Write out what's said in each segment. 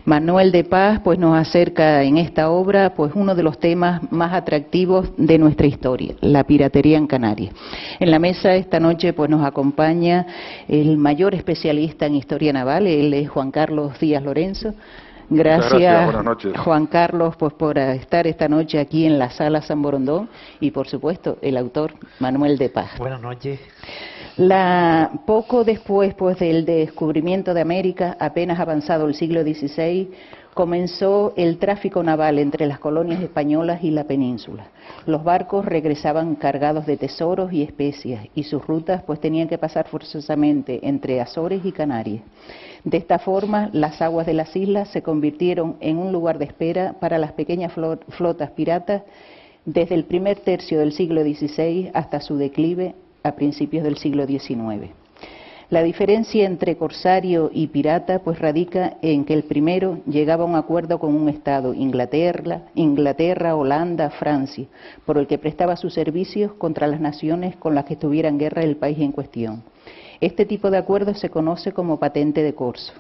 Manuel de Paz pues nos acerca en esta obra pues uno de los temas más atractivos de nuestra historia, la piratería en Canarias. En la mesa esta noche pues nos acompaña el mayor especialista en historia naval, él es Juan Carlos Díaz Lorenzo. Gracias, buenas noches. Juan Carlos, pues por estar esta noche aquí en la Sala San Borondón y por supuesto el autor Manuel de Paz. Buenas noches. Poco después pues del descubrimiento de América, apenas avanzado el siglo XVI, comenzó el tráfico naval entre las colonias españolas y la península. Los barcos regresaban cargados de tesoros y especias y sus rutas pues tenían que pasar forzosamente entre Azores y Canarias. De esta forma, las aguas de las islas se convirtieron en un lugar de espera para las pequeñas flotas piratas desde el primer tercio del siglo XVI hasta su declive a principios del siglo XIX. La diferencia entre corsario y pirata pues radica en que el primero llegaba a un acuerdo con un Estado, Inglaterra, Holanda, Francia, por el que prestaba sus servicios contra las naciones con las que estuviera en guerra el país en cuestión. Este tipo de acuerdo se conoce como patente de corso.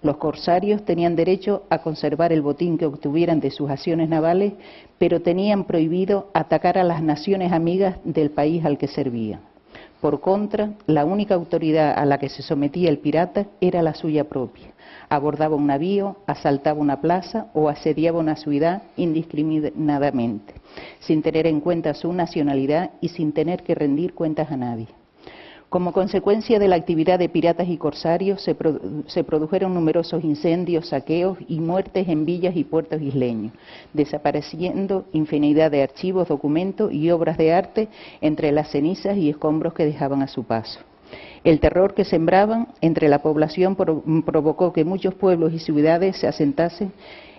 Los corsarios tenían derecho a conservar el botín que obtuvieran de sus acciones navales, pero tenían prohibido atacar a las naciones amigas del país al que servían. Por contra, la única autoridad a la que se sometía el pirata era la suya propia. Abordaba un navío, asaltaba una plaza o asediaba una ciudad indiscriminadamente, sin tener en cuenta su nacionalidad y sin tener que rendir cuentas a nadie. Como consecuencia de la actividad de piratas y corsarios se produjeron numerosos incendios, saqueos y muertes en villas y puertos isleños, desapareciendo infinidad de archivos, documentos y obras de arte entre las cenizas y escombros que dejaban a su paso. El terror que sembraban entre la población provocó que muchos pueblos y ciudades se asentasen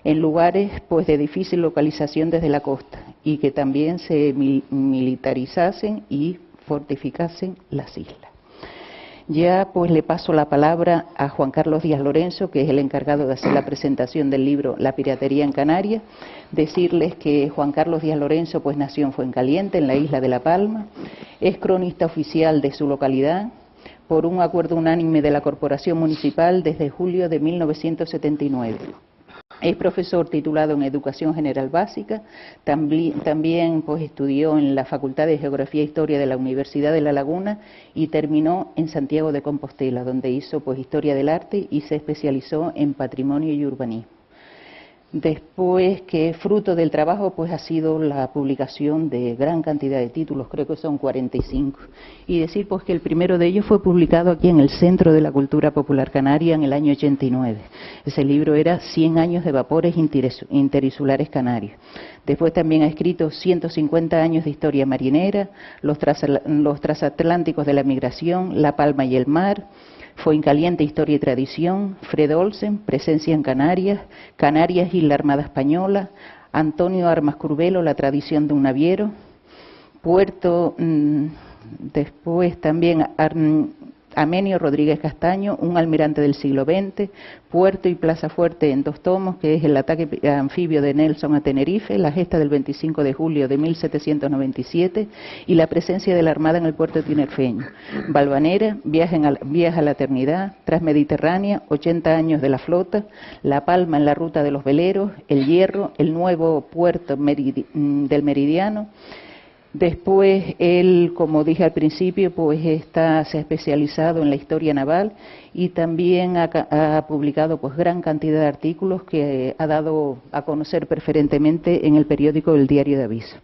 en lugares pues de difícil localización desde la costa y que también se militarizasen y fortificasen las islas. Ya pues le paso la palabra a Juan Carlos Díaz Lorenzo, que es el encargado de hacer la presentación del libro La piratería en Canarias. Decirles que Juan Carlos Díaz Lorenzo pues nació en Fuencaliente, en la isla de La Palma, es cronista oficial de su localidad, por un acuerdo unánime de la Corporación Municipal desde julio de 1979. Es profesor titulado en Educación General Básica, también pues estudió en la Facultad de Geografía e Historia de la Universidad de La Laguna y terminó en Santiago de Compostela, donde hizo pues Historia del Arte y se especializó en Patrimonio y Urbanismo. Después, que fruto del trabajo pues ha sido la publicación de gran cantidad de títulos, creo que son 45, y decir pues que el primero de ellos fue publicado aquí en el Centro de la Cultura Popular Canaria en el año 89. Ese libro era 100 años de vapores interinsulares canarios. Después también ha escrito 150 años de historia marinera, los transatlánticos de la migración, La Palma y el mar, Fuencaliente, Historia y Tradición, Fred Olsen, Presencia en Canarias, Canarias y la Armada Española, Antonio Armas Curvelo, La tradición de un naviero, después también Amenio Rodríguez Castaño, Un almirante del siglo XX, Puerto y Plaza Fuerte en 2 tomos, que es el ataque anfibio de Nelson a Tenerife, la gesta del 25 de julio de 1797 y la presencia de la Armada en el puerto tinerfeño. Valvanera, Viaje a la eternidad, Transmediterránea, 80 años de la flota, La Palma en la ruta de los veleros, El Hierro, el nuevo puerto del Meridiano. Después él, como dije al principio, pues se ha especializado en la historia naval y también ha publicado pues gran cantidad de artículos que ha dado a conocer preferentemente en el periódico El Diario de Aviso.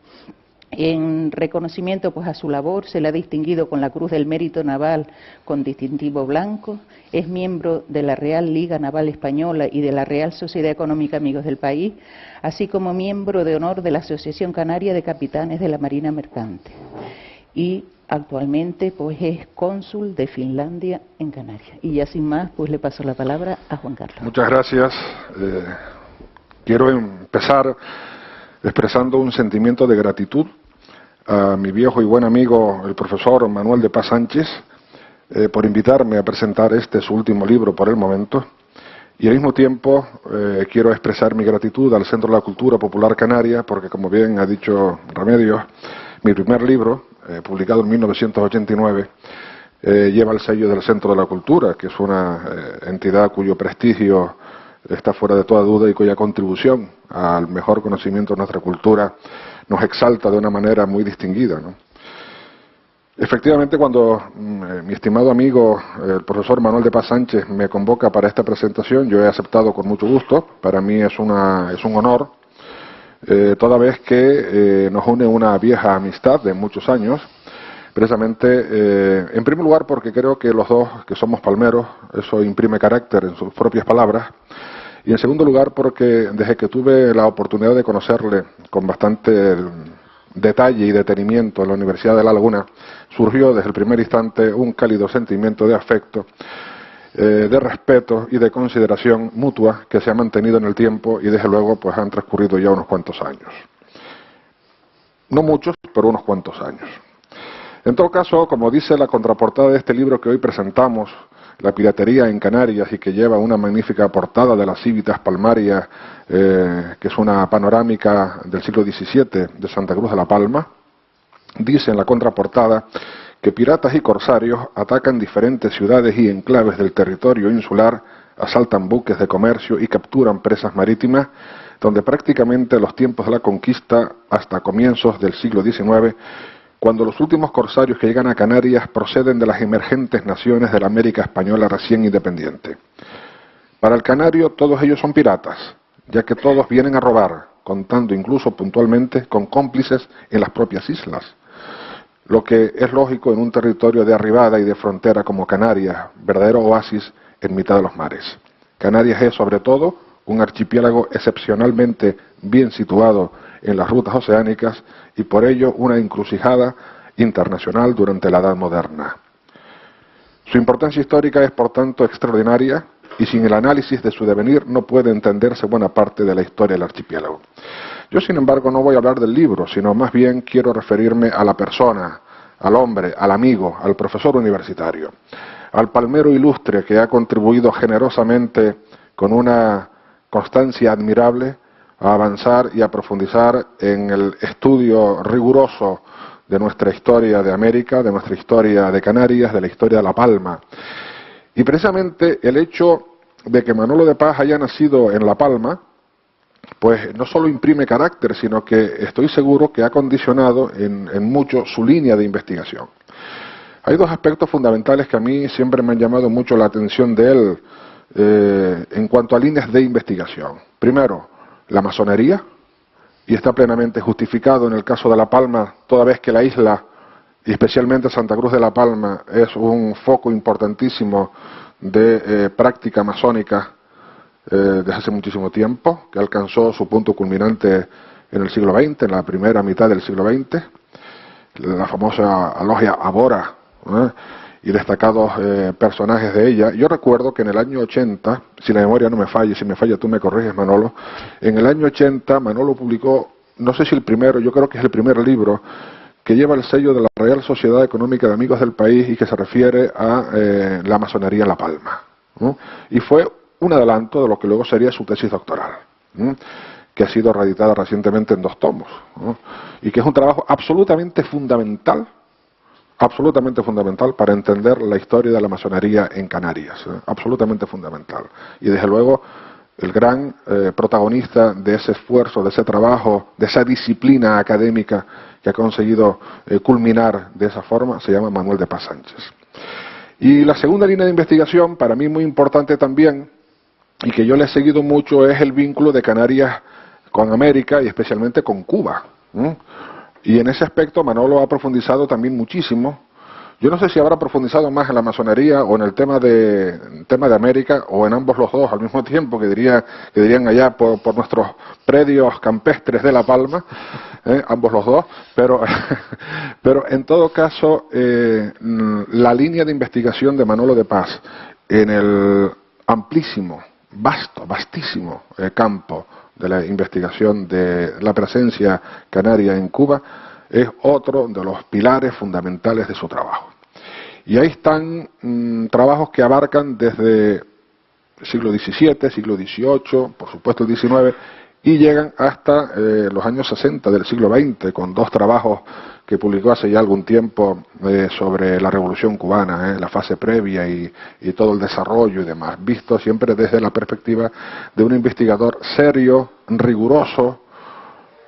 En reconocimiento pues a su labor se le ha distinguido con la Cruz del Mérito Naval con distintivo blanco, es miembro de la Real Liga Naval Española y de la Real Sociedad Económica Amigos del País, así como miembro de honor de la Asociación Canaria de Capitanes de la Marina Mercante. Y actualmente pues es cónsul de Finlandia en Canarias. Y ya sin más pues le paso la palabra a Juan Carlos. Muchas gracias. Quiero empezar expresando un sentimiento de gratitud a mi viejo y buen amigo, el profesor Manuel de Paz Sánchez, por invitarme a presentar su último libro por el momento, y al mismo tiempo quiero expresar mi gratitud al Centro de la Cultura Popular Canaria, porque como bien ha dicho Remedios, mi primer libro, publicado en 1989, lleva el sello del Centro de la Cultura, que es una entidad cuyo prestigio está fuera de toda duda y cuya contribución al mejor conocimiento de nuestra cultura nos exalta de una manera muy distinguida, ¿no? Efectivamente, cuando mi estimado amigo, el profesor Manuel de Paz Sánchez, me convoca para esta presentación, yo he aceptado con mucho gusto. Para mí es un honor, toda vez que nos une una vieja amistad de muchos años, precisamente, en primer lugar porque creo que los dos, que somos palmeros, eso imprime carácter en sus propias palabras, y en segundo lugar porque desde que tuve la oportunidad de conocerle con bastante detalle y detenimiento en la Universidad de La Laguna, surgió desde el primer instante un cálido sentimiento de afecto, de respeto y de consideración mutua que se ha mantenido en el tiempo y desde luego pues han transcurrido ya unos cuantos años. No muchos, pero unos cuantos años. En todo caso, como dice la contraportada de este libro que hoy presentamos, La piratería en Canarias, y que lleva una magnífica portada de las Civitas Palmarias, que es una panorámica del siglo XVII de Santa Cruz de la Palma, dice en la contraportada que piratas y corsarios atacan diferentes ciudades y enclaves del territorio insular, asaltan buques de comercio y capturan presas marítimas, donde prácticamente los tiempos de la conquista hasta comienzos del siglo XIX, cuando los últimos corsarios que llegan a Canarias proceden de las emergentes naciones de la América española recién independiente. Para el canario todos ellos son piratas, ya que todos vienen a robar, contando incluso puntualmente con cómplices en las propias islas, lo que es lógico en un territorio de arribada y de frontera como Canarias, verdadero oasis en mitad de los mares. Canarias es sobre todo un archipiélago excepcionalmente bien situado en las rutas oceánicas y por ello una encrucijada internacional durante la Edad Moderna. Su importancia histórica es por tanto extraordinaria y sin el análisis de su devenir no puede entenderse buena parte de la historia del archipiélago. Yo, sin embargo, no voy a hablar del libro, sino más bien quiero referirme a la persona, al hombre, al amigo, al profesor universitario, al palmero ilustre que ha contribuido generosamente con una constancia admirable a avanzar y a profundizar en el estudio riguroso de nuestra historia de América, de nuestra historia de Canarias, de la historia de La Palma. Y precisamente el hecho de que Manolo de Paz haya nacido en La Palma, pues no solo imprime carácter, sino que estoy seguro que ha condicionado en mucho su línea de investigación. Hay dos aspectos fundamentales que a mí siempre me han llamado mucho la atención de él en cuanto a líneas de investigación. Primero, la masonería, y está plenamente justificado en el caso de La Palma, toda vez que la isla, y especialmente Santa Cruz de la Palma, es un foco importantísimo de práctica masónica desde hace muchísimo tiempo, que alcanzó su punto culminante en el siglo XX, en la primera mitad del siglo XX, la famosa logia Abora, y destacados personajes de ella. Yo recuerdo que en el año 80, si la memoria no me falla, si me falla tú me corriges, Manolo, en el año 80 Manolo publicó, no sé si el primero, yo creo que es el primer libro que lleva el sello de la Real Sociedad Económica de Amigos del País y que se refiere a la masonería en La Palma, ¿no? Y fue un adelanto de lo que luego sería su tesis doctoral, ¿no?, que ha sido reeditada recientemente en 2 tomos, ¿no?, y que es un trabajo absolutamente fundamental para entender la historia de la masonería en Canarias, absolutamente fundamental. Y desde luego el gran protagonista de ese esfuerzo, de ese trabajo, de esa disciplina académica que ha conseguido culminar de esa forma, se llama Manuel de Paz Sánchez. Y la segunda línea de investigación, para mí muy importante también, y que yo le he seguido mucho, es el vínculo de Canarias con América y especialmente con Cuba. Y en ese aspecto Manolo ha profundizado también muchísimo. Yo no sé si habrá profundizado más en la masonería o en el tema de América, o en ambos los dos al mismo tiempo, que dirían allá por nuestros predios campestres de La Palma, ambos los dos, pero en todo caso la línea de investigación de Manolo de Paz en el amplísimo, vastísimo campo de la investigación de la presencia canaria en Cuba es otro de los pilares fundamentales de su trabajo. Y ahí están trabajos que abarcan desde el siglo XVII, siglo XVIII, por supuesto el XIX, y llegan hasta los años 60 del siglo XX, con 2 trabajos que publicó hace ya algún tiempo sobre la Revolución Cubana, la fase previa y todo el desarrollo y demás, visto siempre desde la perspectiva de un investigador serio, riguroso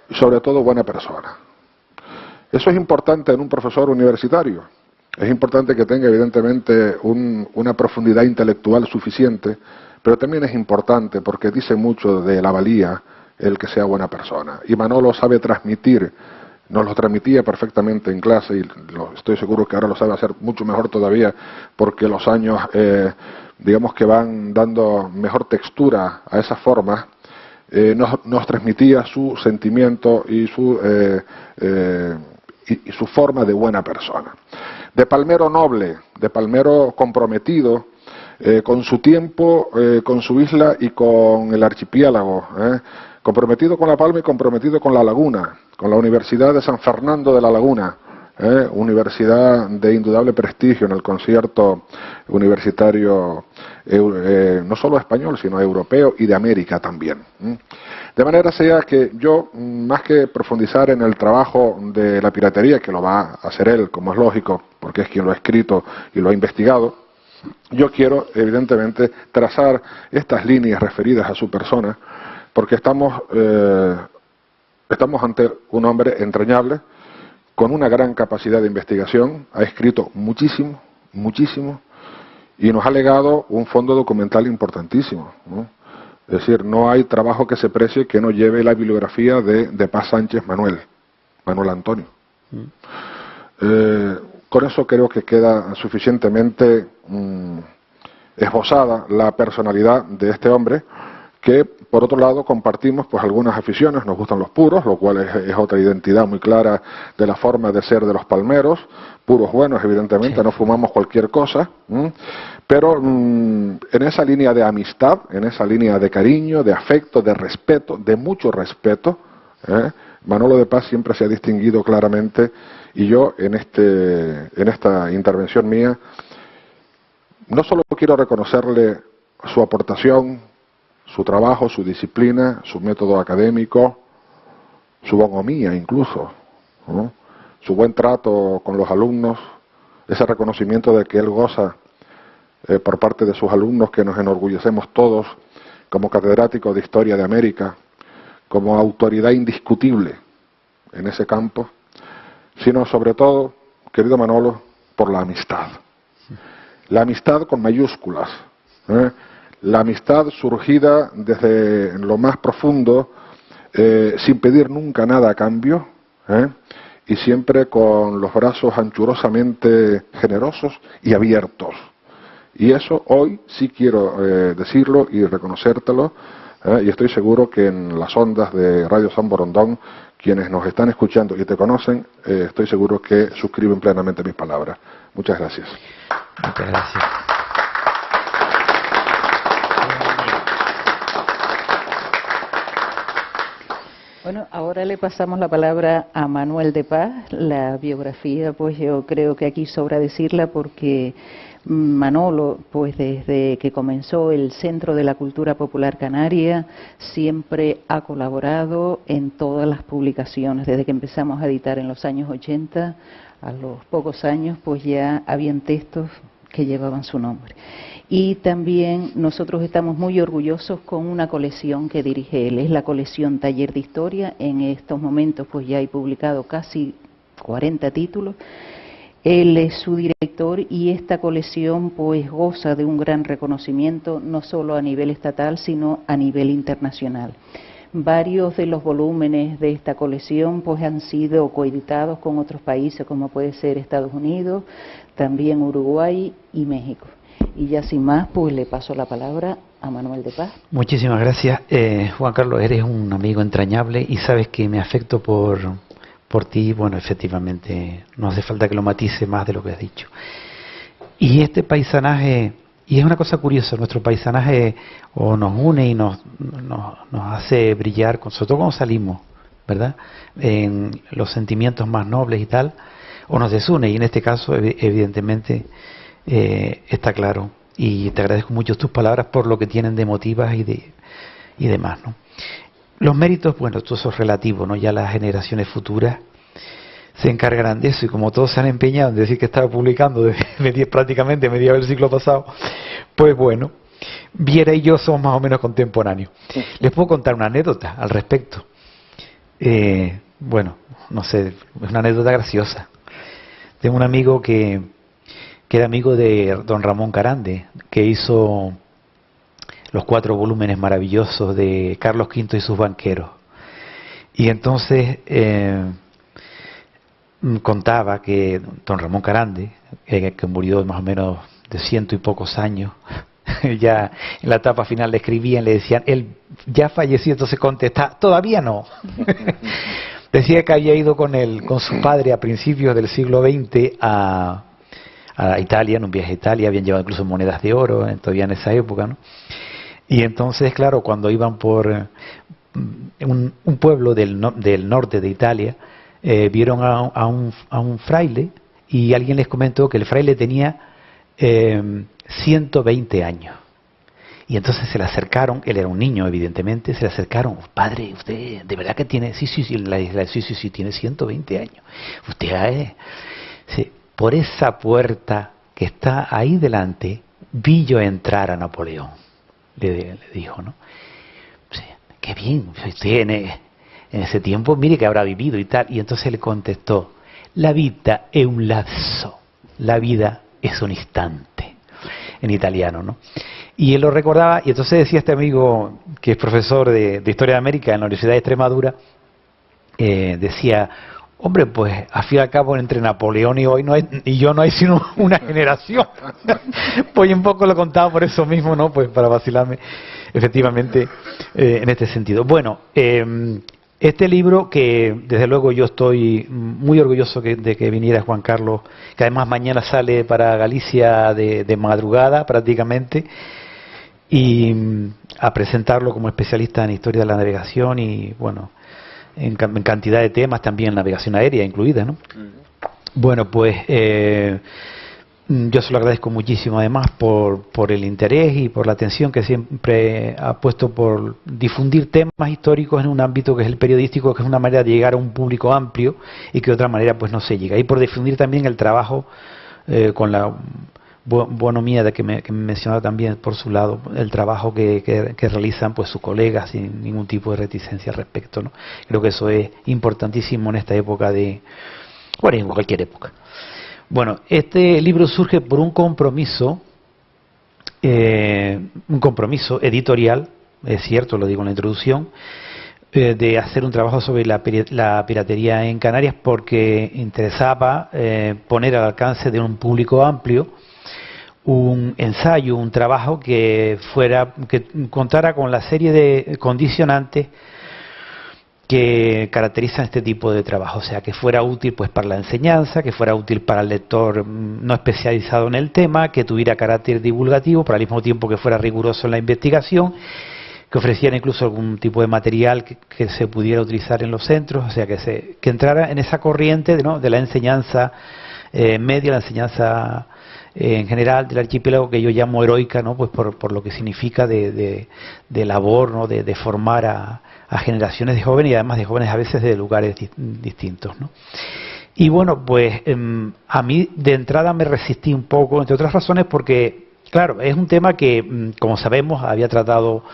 y sobre todo buena persona. Eso es importante en un profesor universitario. Es importante que tenga evidentemente una profundidad intelectual suficiente, pero también es importante porque dice mucho de la valía el que sea buena persona. Y Manolo sabe transmitir, nos lo transmitía perfectamente en clase y estoy seguro que ahora lo sabe hacer mucho mejor todavía porque los años, digamos que van dando mejor textura a esas formas. Nos transmitía su sentimiento y su forma de buena persona. De palmero noble, de palmero comprometido con su tiempo, con su isla y con el archipiélago, comprometido con La Palma y comprometido con la laguna, con la Universidad de San Fernando de la Laguna, universidad de indudable prestigio en el concierto universitario no solo español, sino europeo y de América también. De manera sea que yo, más que profundizar en el trabajo de la piratería, que lo va a hacer él, como es lógico, porque es quien lo ha escrito y lo ha investigado, yo quiero, evidentemente, trazar estas líneas referidas a su persona, porque estamos ante un hombre entrañable, con una gran capacidad de investigación, ha escrito muchísimo, muchísimo, y nos ha legado un fondo documental importantísimo, ¿no? Es decir, no hay trabajo que se precie que no lleve la bibliografía de Paz Sánchez Manuel Antonio. Con eso creo que queda suficientemente esbozada la personalidad de este hombre, que por otro lado compartimos pues algunas aficiones. Nos gustan los puros, lo cual es otra identidad muy clara de la forma de ser de los palmeros, puros buenos evidentemente, no fumamos cualquier cosa, pero en esa línea de amistad, en esa línea de cariño, de afecto, de respeto, de mucho respeto, Manolo de Paz siempre se ha distinguido claramente, y yo en esta intervención mía no solo quiero reconocerle su aportación, su trabajo, su disciplina, su método académico, su bonhomía incluso, ¿no? Su buen trato con los alumnos, ese reconocimiento de que él goza por parte de sus alumnos, que nos enorgullecemos todos como catedráticos de Historia de América, como autoridad indiscutible en ese campo, sino sobre todo, querido Manolo, por la amistad. La amistad con mayúsculas, la amistad surgida desde lo más profundo, sin pedir nunca nada a cambio, y siempre con los brazos anchurosamente generosos y abiertos. Y eso hoy sí quiero decirlo y reconocértelo, y estoy seguro que en las ondas de Radio San Borondón, quienes nos están escuchando y te conocen, estoy seguro que suscriben plenamente mis palabras. Muchas gracias. Muchas gracias. Bueno, ahora le pasamos la palabra a Manuel de Paz. La biografía, pues yo creo que aquí sobra decirla porque Manolo, pues desde que comenzó el Centro de la Cultura Popular Canaria, siempre ha colaborado en todas las publicaciones. Desde que empezamos a editar en los años 80, a los pocos años, pues ya habían textos que llevaban su nombre. Y también nosotros estamos muy orgullosos con una colección que dirige él, es la colección Taller de Historia. En estos momentos pues ya hay publicado casi 40 títulos. Él es su director y esta colección pues goza de un gran reconocimiento, no solo a nivel estatal, sino a nivel internacional. Varios de los volúmenes de esta colección pues han sido coeditados con otros países, como puede ser Estados Unidos, también Uruguay y México. Y ya sin más, pues le paso la palabra a Manuel de Paz. Muchísimas gracias. Juan Carlos, eres un amigo entrañable y sabes que me afecto por ti. Bueno, efectivamente, no hace falta que lo matice más de lo que has dicho. Y este paisanaje, y es una cosa curiosa, nuestro paisanaje o nos une y nos hace brillar, sobre todo cuando salimos, ¿verdad?, en los sentimientos más nobles y tal, o nos desune, y en este caso, evidentemente, está claro. Y te agradezco mucho tus palabras por lo que tienen de emotivas y demás, ¿no? los méritos, bueno, todo eso es relativo, ¿no? Ya las generaciones futuras se encargarán de eso, y como todos se han empeñado en decir que estaba publicando desde prácticamente mediados del siglo pasado, pues bueno, Viera y yo somos más o menos contemporáneos. Les puedo contar una anécdota al respecto. Bueno, no sé, es una anécdota graciosa. Tengo un amigo que era amigo de don Ramón Carande, que hizo los 4 volúmenes maravillosos de Carlos V y sus banqueros. Y entonces contaba que don Ramón Carande, que murió más o menos de 100 y pocos años, ya en la etapa final le escribían, le decían, él ya falleció, entonces contestaba, todavía no. Decía que había ido con su padre a principios del siglo XX a Italia, en un viaje a Italia, habían llevado incluso monedas de oro, todavía en esa época, ¿no? Y entonces, claro, cuando iban por un pueblo del norte de Italia, vieron a un fraile, y alguien les comentó que el fraile tenía 120 años. Y entonces se le acercaron, él era un niño evidentemente, se le acercaron, padre, usted de verdad que tiene, sí, tiene 120 años. Usted sí, por esa puerta que está ahí delante, vi yo entrar a Napoleón, le dijo, ¿no? Sí, qué bien, usted en ese tiempo, mire que habrá vivido y tal. Y entonces le contestó, la vida è un lapso, la vida es un instante, en italiano, ¿no? Y él lo recordaba, y entonces decía este amigo, que es profesor de Historia de América en la Universidad de Extremadura, decía, hombre, pues al fin y al cabo entre Napoleón y hoy y yo no hay sino una generación. Pues un poco lo contaba por eso mismo, ¿no? Pues para vacilarme, efectivamente, en este sentido. Bueno, este libro, que desde luego yo estoy muy orgulloso de que viniera Juan Carlos, que además mañana sale para Galicia de madrugada prácticamente, y a presentarlo como especialista en historia de la navegación y, bueno, en cantidad de temas, también navegación aérea incluida, ¿no? Bueno, pues yo se lo agradezco muchísimo además por el interés y por la atención que siempre ha puesto por difundir temas históricos en un ámbito que es el periodístico, que es una manera de llegar a un público amplio y que de otra manera pues no se llega. Y por difundir también el trabajo con la bonomía de que me mencionaba también por su lado, el trabajo que realizan pues sus colegas sin ningún tipo de reticencia al respecto, ¿no? Creo que eso es importantísimo en esta época bueno, en cualquier época. Bueno, este libro surge por un compromiso editorial, es cierto, lo digo en la introducción, de hacer un trabajo sobre la piratería en Canarias, porque interesaba poner al alcance de un público amplio un ensayo, un trabajo que contara con la serie de condicionantes que caracterizan este tipo de trabajo, o sea, que fuera útil pues para la enseñanza, que fuera útil para el lector no especializado en el tema, que tuviera carácter divulgativo, pero al mismo tiempo que fuera riguroso en la investigación, que ofreciera incluso algún tipo de material que se pudiera utilizar en los centros, o sea, que entrara en esa corriente de la enseñanza media, la enseñanza en general del archipiélago, que yo llamo heroica, ¿no? Pues por lo que significa de labor, ¿no? De formar a generaciones de jóvenes, y además de jóvenes a veces de lugares distintos, ¿no? Y bueno, pues a mí de entrada me resistí un poco, entre otras razones, porque, claro, es un tema que, como sabemos, había tratado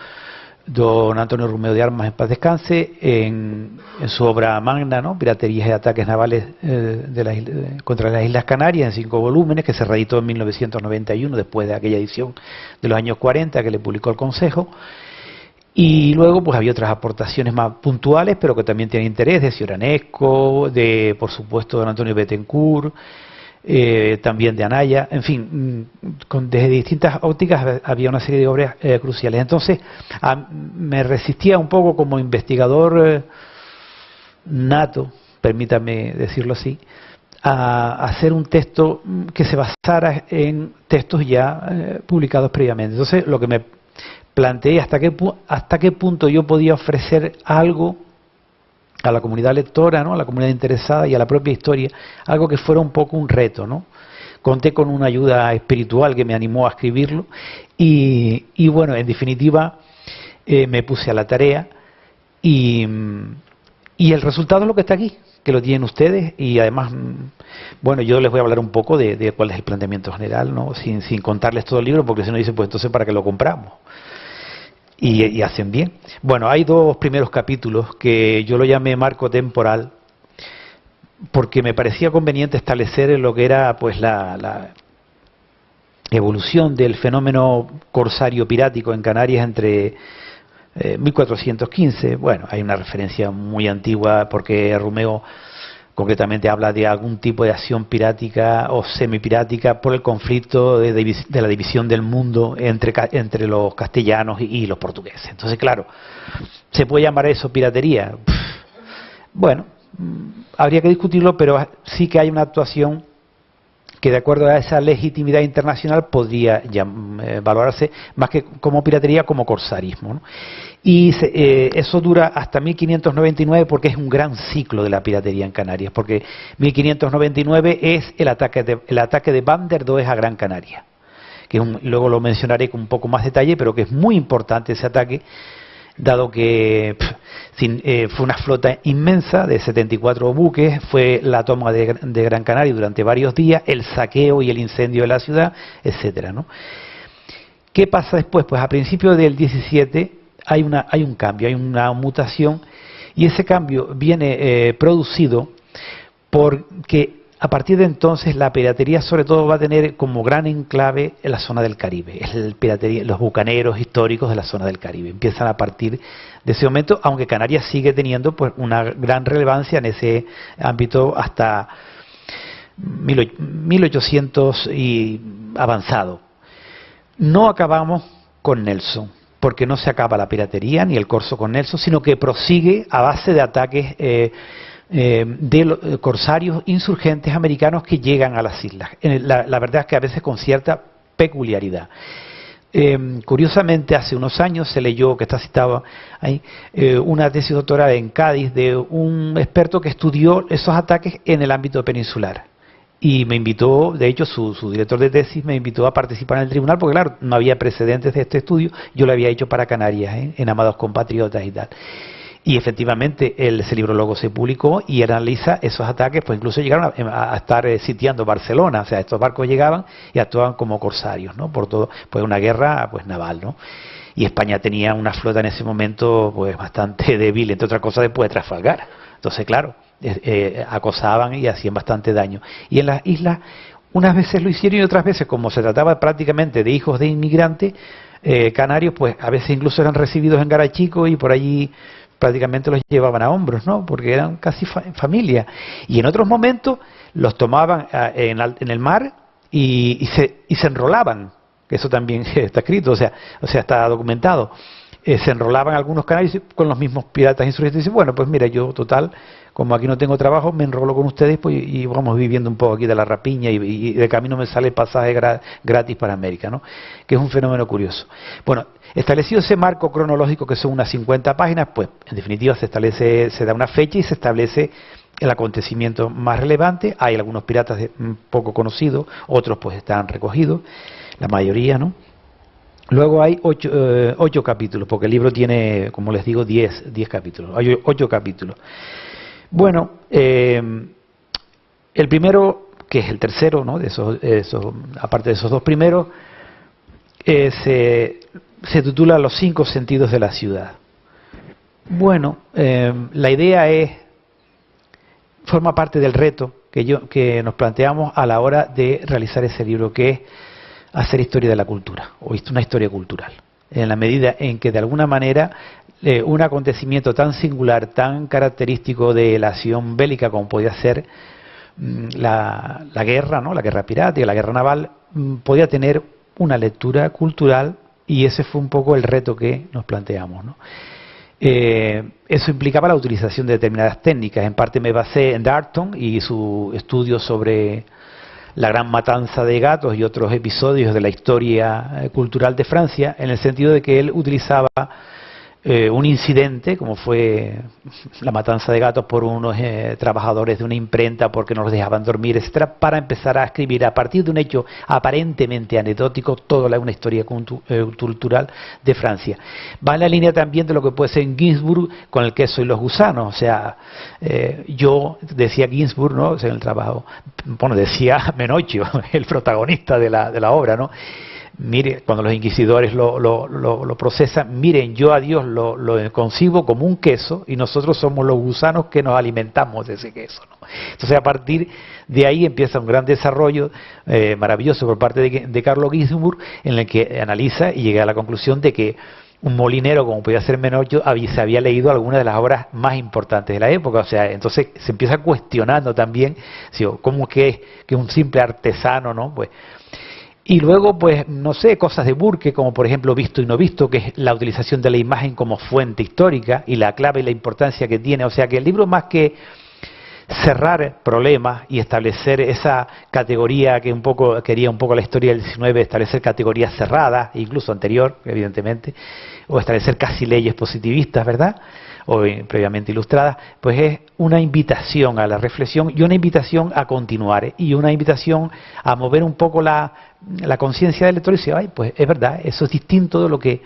don Antonio Romeo de Armas, en paz descanse, en su obra magna, ¿no? Piraterías y ataques navales contra las Islas Canarias, en 5 volúmenes, que se reeditó en 1991, después de aquella edición de los años 40 que le publicó el Consejo. Y luego pues había otras aportaciones más puntuales, pero que también tienen interés, de Cioranesco, de, por supuesto, don Antonio Bettencourt, también de Anaya, en fin, desde distintas ópticas había una serie de obras cruciales. Entonces me resistía un poco como investigador nato, permítame decirlo así, a hacer un texto que se basara en textos ya publicados previamente. Entonces lo que me planteé hasta qué punto yo podía ofrecer algo a la comunidad lectora, ¿no? A la comunidad interesada y a la propia historia, algo que fuera un poco un reto, ¿no? Conté con una ayuda espiritual que me animó a escribirlo y bueno, en definitiva me puse a la tarea Y el resultado es lo que está aquí, que lo tienen ustedes, y además, bueno, yo les voy a hablar un poco de cuál es el planteamiento general, ¿no? Sin contarles todo el libro, porque si no dicen, pues entonces ¿para qué lo compramos? Y hacen bien. Bueno, hay dos primeros capítulos que yo lo llamé marco temporal, porque me parecía conveniente establecer lo que era pues la evolución del fenómeno corsario pirático en Canarias entre 1415, bueno, hay una referencia muy antigua porque Romeo concretamente habla de algún tipo de acción pirática o semipirática por el conflicto de la división del mundo entre los castellanos y los portugueses. Entonces, claro, ¿se puede llamar eso piratería? Bueno, habría que discutirlo, pero sí que hay una actuación que de acuerdo a esa legitimidad internacional podría valorarse más que como piratería, como corsarismo, ¿no? Y eso dura hasta 1599 porque es un gran ciclo de la piratería en Canarias, porque 1599 es el ataque de Van der Does a Gran Canaria, que luego lo mencionaré con un poco más detalle, pero que es muy importante ese ataque, dado que fue una flota inmensa de 74 buques, fue la toma de Gran Canaria durante varios días, el saqueo y el incendio de la ciudad, etcétera, ¿no? ¿Qué pasa después? Pues a principios del 17 hay un cambio, hay una mutación, y ese cambio viene producido porque a partir de entonces la piratería sobre todo va a tener como gran enclave en la zona del Caribe. Los bucaneros históricos de la zona del Caribe empiezan a partir de ese momento, aunque Canarias sigue teniendo pues una gran relevancia en ese ámbito hasta 1800 y avanzado. No acabamos con Nelson, porque no se acaba la piratería ni el corso con Nelson, sino que prosigue a base de ataques de los corsarios insurgentes americanos que llegan a las islas. La verdad es que a veces con cierta peculiaridad. Curiosamente, hace unos años se leyó, que está citado ahí, una tesis doctoral en Cádiz de un experto que estudió esos ataques en el ámbito peninsular. Y me invitó, de hecho su director de tesis me invitó a participar en el tribunal, porque claro, no había precedentes de este estudio, yo lo había hecho para Canarias, en Amados Compatriotas y tal. Y efectivamente ese libro luego se publicó y analiza esos ataques, pues incluso llegaron a estar sitiando Barcelona, o sea, estos barcos llegaban y actuaban como corsarios, ¿no? Por todo, pues una guerra pues naval, ¿no? Y España tenía una flota en ese momento pues bastante débil, entre otras cosas después de Trafalgar. Entonces, claro, acosaban y hacían bastante daño. Y en las islas, unas veces lo hicieron y otras veces, como se trataba prácticamente de hijos de inmigrantes canarios, pues a veces incluso eran recibidos en Garachico y por allí prácticamente los llevaban a hombros, ¿no? Porque eran casi familia. Y en otros momentos los tomaban en el mar y se enrolaban, que eso también está escrito, o sea está documentado. Se enrolaban algunos canarios con los mismos piratas insurgentes y dicen, bueno, pues mira, yo total, como aquí no tengo trabajo, me enrolo con ustedes pues, y vamos viviendo un poco aquí de la rapiña y de camino me sale pasaje gratis para América, ¿no? Que es un fenómeno curioso. Bueno, establecido ese marco cronológico que son unas 50 páginas, pues en definitiva se da una fecha y se establece el acontecimiento más relevante. Hay algunos piratas poco conocidos, otros pues están recogidos, la mayoría, ¿no? Luego hay 8 capítulos, porque el libro tiene, como les digo, 10 capítulos. Hay 8 capítulos. Bueno, el primero, que es el tercero, ¿no? Aparte de esos dos primeros, se titula Los 5 sentidos de la ciudad. Bueno, la idea forma parte del reto que nos planteamos a la hora de realizar ese libro, que es hacer historia de la cultura, o una historia cultural, en la medida en que de alguna manera un acontecimiento tan singular, tan característico de la acción bélica como podía ser la guerra, ¿no? La guerra pirática, la guerra naval, podía tener una lectura cultural, y ese fue un poco el reto que nos planteamos, ¿no? Eso implicaba la utilización de determinadas técnicas. En parte me basé en Darton y su estudio sobre la gran matanza de gatos y otros episodios de la historia cultural de Francia, en el sentido de que él utilizaba un incidente, como fue la matanza de gatos por unos trabajadores de una imprenta porque no los dejaban dormir, etcétera, para empezar a escribir a partir de un hecho aparentemente anecdótico toda una historia cultural de Francia. Va en la línea también de lo que puede ser en Ginsburg con el queso y los gusanos. O sea, yo decía Ginsburg, ¿no? O sea, en el trabajo, bueno, decía Menocchio, el protagonista de la obra, ¿no? Mire, cuando los inquisidores lo procesan, miren, yo a Dios lo concibo como un queso y nosotros somos los gusanos que nos alimentamos de ese queso, ¿no? Entonces, a partir de ahí empieza un gran desarrollo maravilloso por parte de Carlo Ginzburg, en el que analiza y llega a la conclusión de que un molinero, como podía ser Menocchio, se había leído algunas de las obras más importantes de la época. O sea, entonces se empieza cuestionando también, ¿cómo que un simple artesano, ¿no? Pues, y luego, pues, no sé, cosas de Burke, como por ejemplo Visto y no visto, que es la utilización de la imagen como fuente histórica y la clave y la importancia que tiene. O sea, que el libro, más que cerrar problemas y establecer esa categoría que quería un poco la historia del 19, establecer categorías cerradas, incluso anterior, evidentemente, o establecer casi leyes positivistas, ¿verdad?, o previamente ilustradas, pues es una invitación a la reflexión y una invitación a continuar y una invitación a mover un poco la conciencia del lector y decir, ay, pues es verdad, eso es distinto de lo que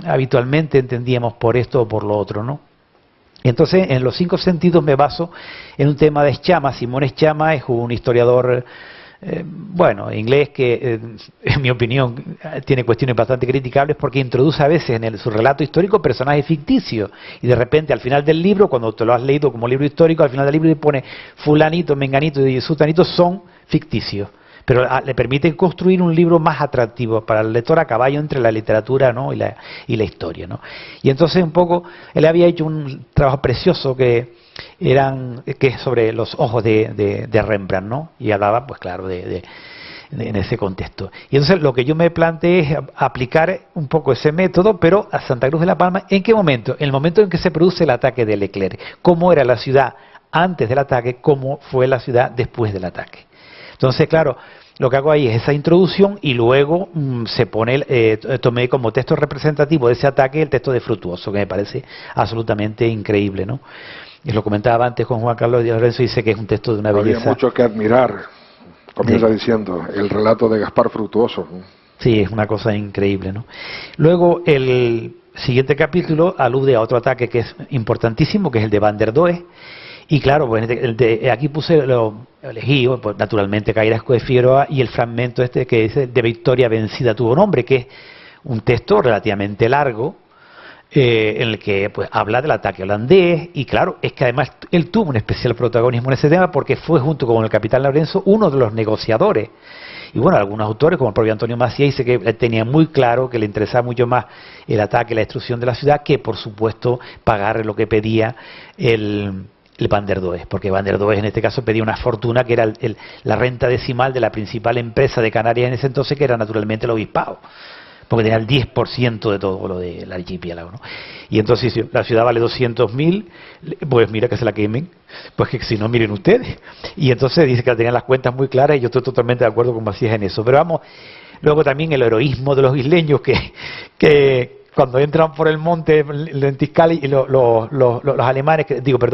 habitualmente entendíamos por esto o por lo otro, ¿no? Entonces, en los 5 sentidos me baso en un tema de Schama. Simón Schama es un historiador inglés que, en mi opinión, tiene cuestiones bastante criticables porque introduce a veces en su relato histórico personajes ficticios y de repente al final del libro, cuando te lo has leído como libro histórico, al final del libro le pone fulanito, menganito y sutanito son ficticios, pero le permiten construir un libro más atractivo para el lector a caballo entre la literatura, ¿no?, y la historia, ¿no? Y entonces un poco, él había hecho un trabajo precioso que es sobre los ojos de Rembrandt, ¿no? Y hablaba, pues claro, en ese contexto. Y entonces lo que yo me planteé es aplicar un poco ese método, pero a Santa Cruz de la Palma. ¿En qué momento? En el momento en que se produce el ataque de Leclerc. ¿Cómo era la ciudad antes del ataque? ¿Cómo fue la ciudad después del ataque? Entonces, claro, lo que hago ahí es esa introducción y luego tomé como texto representativo de ese ataque el texto de Frutuoso, que me parece absolutamente increíble, ¿no? Y lo comentaba antes con Juan Carlos Díaz Lorenzo, dice que es un texto de una belleza. Había mucho que admirar, comienza diciendo, el relato de Gaspar Frutuoso. Sí, es una cosa increíble, ¿no? Luego, el siguiente capítulo alude a otro ataque que es importantísimo, que es el de Van der Does. Y claro, pues aquí elegí, pues, naturalmente, Cairasco de Figueroa y el fragmento que dice de Victoria vencida tuvo nombre, que es un texto relativamente largo, en el que pues habla del ataque holandés, y claro, es que además él tuvo un especial protagonismo en ese tema porque fue, junto con el capitán Lorenzo, uno de los negociadores. Y bueno, algunos autores, como el propio Antonio Macías, dice que tenía muy claro que le interesaba mucho más el ataque, la destrucción de la ciudad, que por supuesto pagar lo que pedía el Van der Does, porque Van der Does en este caso pedía una fortuna que era la renta decimal de la principal empresa de Canarias en ese entonces, que era naturalmente el obispado, porque tenía el 10% de todo lo del archipiélago, ¿no? Y entonces, si la ciudad vale 200.000, pues mira que se la quemen, pues que si no, miren ustedes. Y entonces dice que tenían las cuentas muy claras, y yo estoy totalmente de acuerdo con Macías en eso. Pero vamos, luego también el heroísmo de los isleños, que cuando entran por el monte en Tiscali, y los alemanes,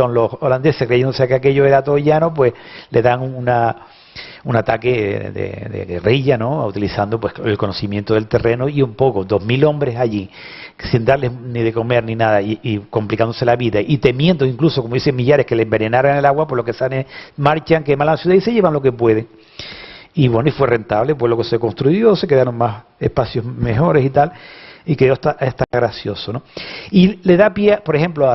los holandeses, creyéndose que aquello era todo llano, pues le dan un ataque de guerrilla, ¿no?, utilizando pues el conocimiento del terreno y un poco, 2.000 hombres allí, sin darles ni de comer ni nada, y complicándose la vida, y temiendo incluso, como dicen Millares, que le envenenaran el agua, por lo que salen, marchan, queman la ciudad y se llevan lo que pueden. Y bueno, y fue rentable, pues lo que se construyó, se quedaron más espacios mejores y tal, y quedó está gracioso, ¿no? Y le da pie, por ejemplo,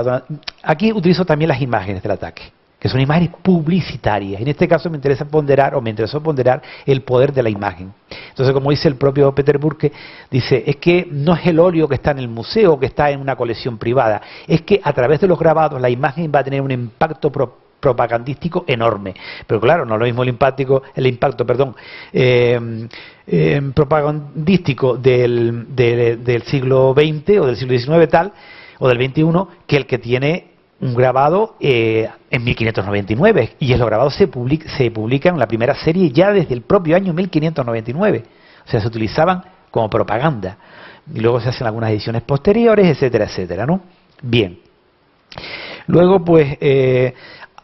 aquí utilizo también las imágenes del ataque, que son imágenes publicitarias. En este caso me interesó ponderar el poder de la imagen. Entonces, como dice el propio Peter Burke, dice, es que no es el óleo que está en el museo, que está en una colección privada, es que a través de los grabados la imagen va a tener un impacto propagandístico enorme. Pero claro, no es lo mismo el impacto propagandístico del siglo XX o del siglo XIX tal, o del XXI, que el que tiene un grabado en 1599, y los grabados se publican en la primera serie ya desde el propio año 1599, o sea, se utilizaban como propaganda. y luego se hacen algunas ediciones posteriores, etcétera, etcétera, ¿no? Bien. Luego, pues,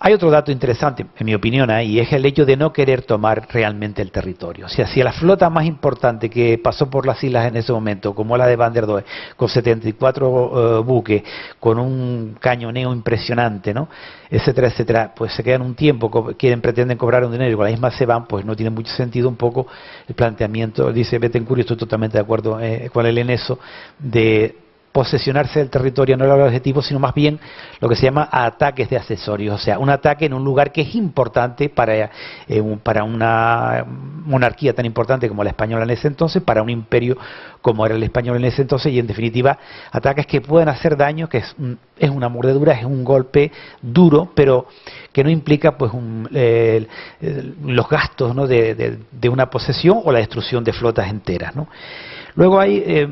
hay otro dato interesante, en mi opinión, y es el hecho de no querer tomar realmente el territorio. O sea, si la flota más importante que pasó por las islas en ese momento, como la de Van der Doe, con 74 buques, con un cañoneo impresionante, ¿no?, etcétera, etcétera, pues se quedan un tiempo, pretenden cobrar un dinero y con la misma se van, pues no tiene mucho sentido un poco el planteamiento, dice Bettencourt, y estoy totalmente de acuerdo con él en eso, de posesionarse del territorio, no era el objetivo, sino más bien lo que se llama ataques de accesorios, o sea, un ataque en un lugar que es importante para una monarquía tan importante como la española en ese entonces, para un imperio como era el español en ese entonces, y en definitiva ataques que pueden hacer daño, que es una mordedura, es un golpe duro, pero que no implica pues los gastos, ¿no?, de una posesión o la destrucción de flotas enteras, ¿no? Luego hay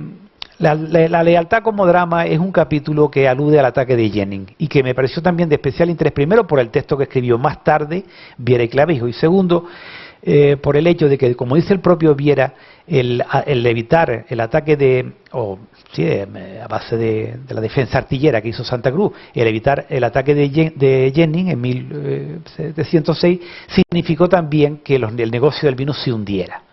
la lealtad como drama es un capítulo que alude al ataque de Jennings y que me pareció también de especial interés, primero por el texto que escribió más tarde Viera y Clavijo, y segundo por el hecho de que, como dice el propio Viera, el evitar el ataque a base de la defensa artillera que hizo Santa Cruz, el evitar el ataque de Jennings en 1706 significó también que el negocio del vino se hundiera.